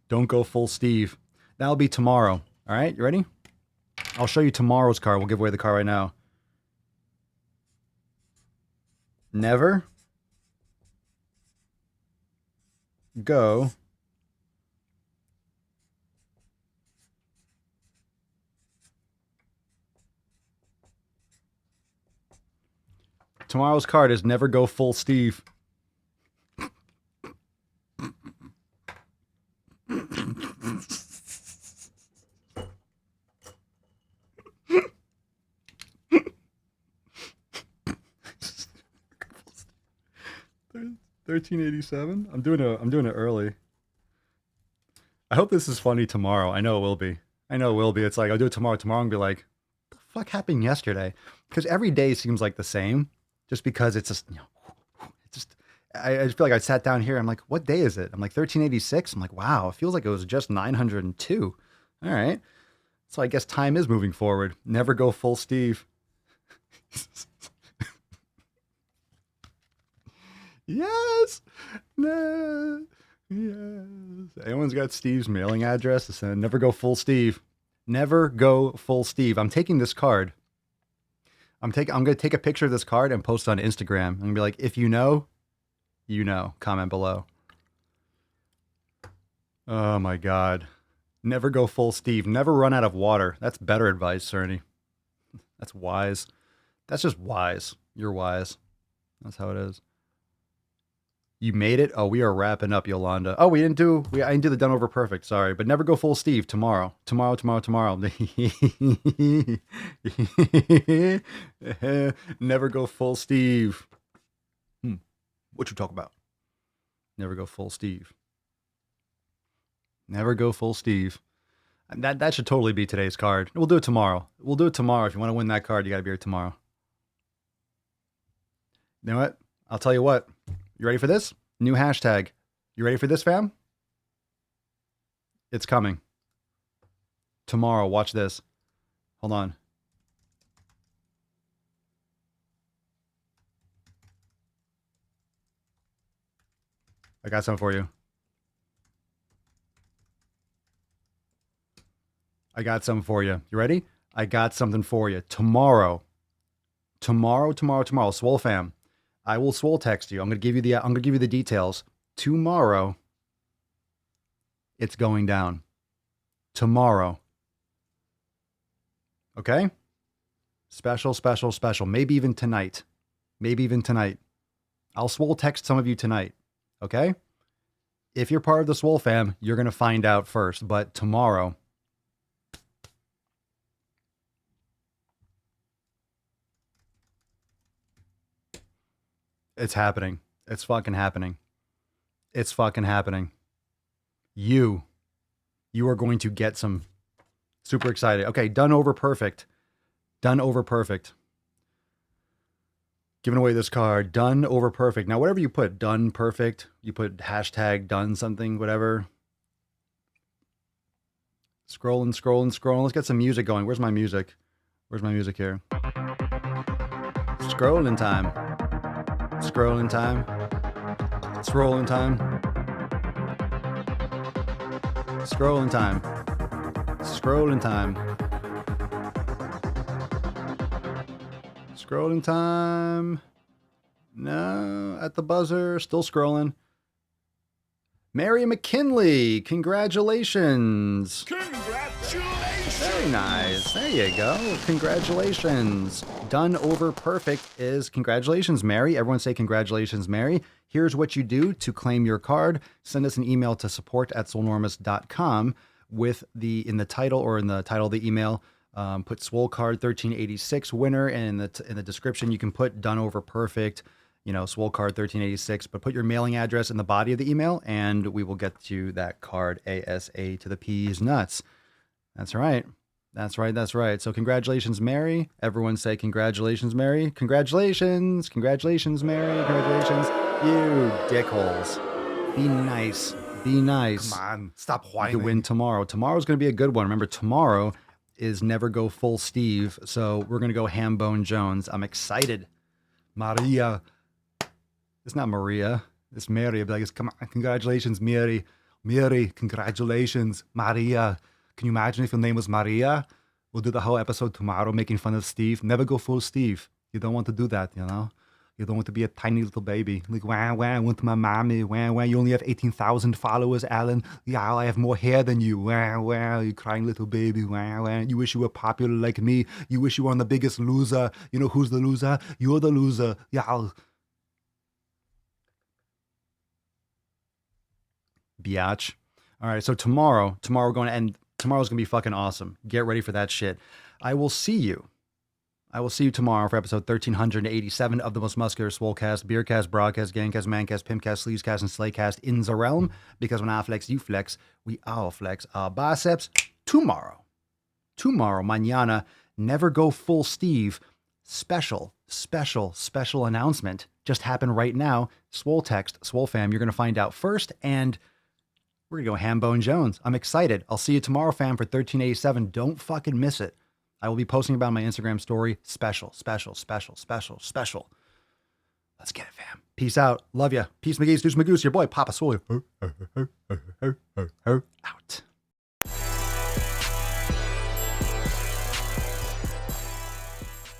Don't go full Steve. That'll be tomorrow. All right, you ready? I'll show you tomorrow's card. We'll give away the card right now. Never go tomorrow's card is never go full Steve. $13.87. I'm doing it early. I hope this is funny tomorrow. I know it will be. It's like I'll do it tomorrow. Tomorrow and be like, what the fuck happened yesterday? Because every day seems like the same. Just because it's just, I just feel like I sat down here. I'm like, what day is it? I'm like 1386. I'm like, wow, it feels like it was just 902. All right. So I guess time is moving forward. Never go full Steve. Yes. No. Yes. Everyone's got Steve's mailing address to send. Never go full Steve. Never go full Steve. I'm taking this card. I'm going to take a picture of this card and post it on Instagram. I'm going to be like, if you know, you know. Comment below. Oh my God. Never go full Steve. Never run out of water. That's better advice, Cerny. That's wise. That's just wise. You're wise. That's how it is. You made it? Oh, we are wrapping up, Yolanda. Oh, I didn't do the done over perfect, sorry. But never go full Steve tomorrow. Tomorrow. Never go full Steve. What you talk about? Never go full Steve. Never go full Steve. That should totally be today's card. We'll do it tomorrow. We'll do it tomorrow. If you want to win that card, you got to be here tomorrow. You know what? I'll tell you what. You ready for this? New hashtag. You ready for this, fam? It's coming. Tomorrow, watch this. Hold on. I got something for you. I got something for you. You ready? I got something for you. Tomorrow. Swole fam. I will Swole text you. I'm gonna give you the details. Tomorrow. It's going down. Tomorrow. Okay? Special. Maybe even tonight. I'll Swole text some of you tonight. Okay? If you're part of the Swole fam, you're gonna find out first. But tomorrow. It's happening. It's fucking happening. You are going to get some. Super excited. Okay, done over perfect. Giving away this card. Done over perfect. Now, whatever you put, done perfect. You put hashtag done something, whatever. Scrolling. Let's get some music going. Where's my music? Here? Scrolling time. No, at the buzzer, still scrolling. Mary McKinley, congratulations. Very nice. There you go. Congratulations. Done over perfect is congratulations, Mary. Everyone say congratulations, Mary. Here's what you do to claim your card. Send us an email to support@swolenormous.com with in the title of the email, put Swole Card 1386 winner, and in the description you can put done over perfect, Swole Card 1386, but put your mailing address in the body of the email and we will get you that card ASA to the P's nuts. That's right. So congratulations, Mary. Everyone say congratulations, Mary. Congratulations, Mary. Congratulations. You dickholes. Be nice. Come on, stop whining. You win tomorrow. Tomorrow's going to be a good one. Remember, tomorrow is Never Go Full Steve. So we're going to go Hambone Jones. I'm excited. Maria. It's not Maria. It's Mary. I'll be like, come on, congratulations, Mary. Mary, congratulations. Maria. Can you imagine if your name was Maria? We'll do the whole episode tomorrow making fun of Steve. Never go full Steve. You don't want to do that, You don't want to be a tiny little baby. Like, wah, I want my mommy. Wah, you only have 18,000 followers, Alan. Yeah, I have more hair than you. Wah, you crying little baby. Wah. You wish you were popular like me. You wish you were on The Biggest Loser. You know who's the loser? You're the loser. Yeah. Biatch. All right, so tomorrow we're going to end. Tomorrow's going to be fucking awesome. Get ready for that shit. I will see you tomorrow for episode 1387 of the most muscular Swolecast, Beercast, Broadcast, Gangcast, Mancast, Pimpcast, Sleazecast, and Slaycast in the realm. Because when I flex, you flex. We all flex our biceps. Tomorrow, mañana, Never Go Full Steve. Special announcement just happened right now. Swole text, Swole fam, you're going to find out first. And we're going to go Hambone Jones. I'm excited. I'll see you tomorrow, fam, for 1387. Don't fucking miss it. I will be posting about my Instagram story. Special. Let's get it, fam. Peace out. Love ya. Peace, McGee's, Deuce, Magoose. Your boy, Papa Swole. Out.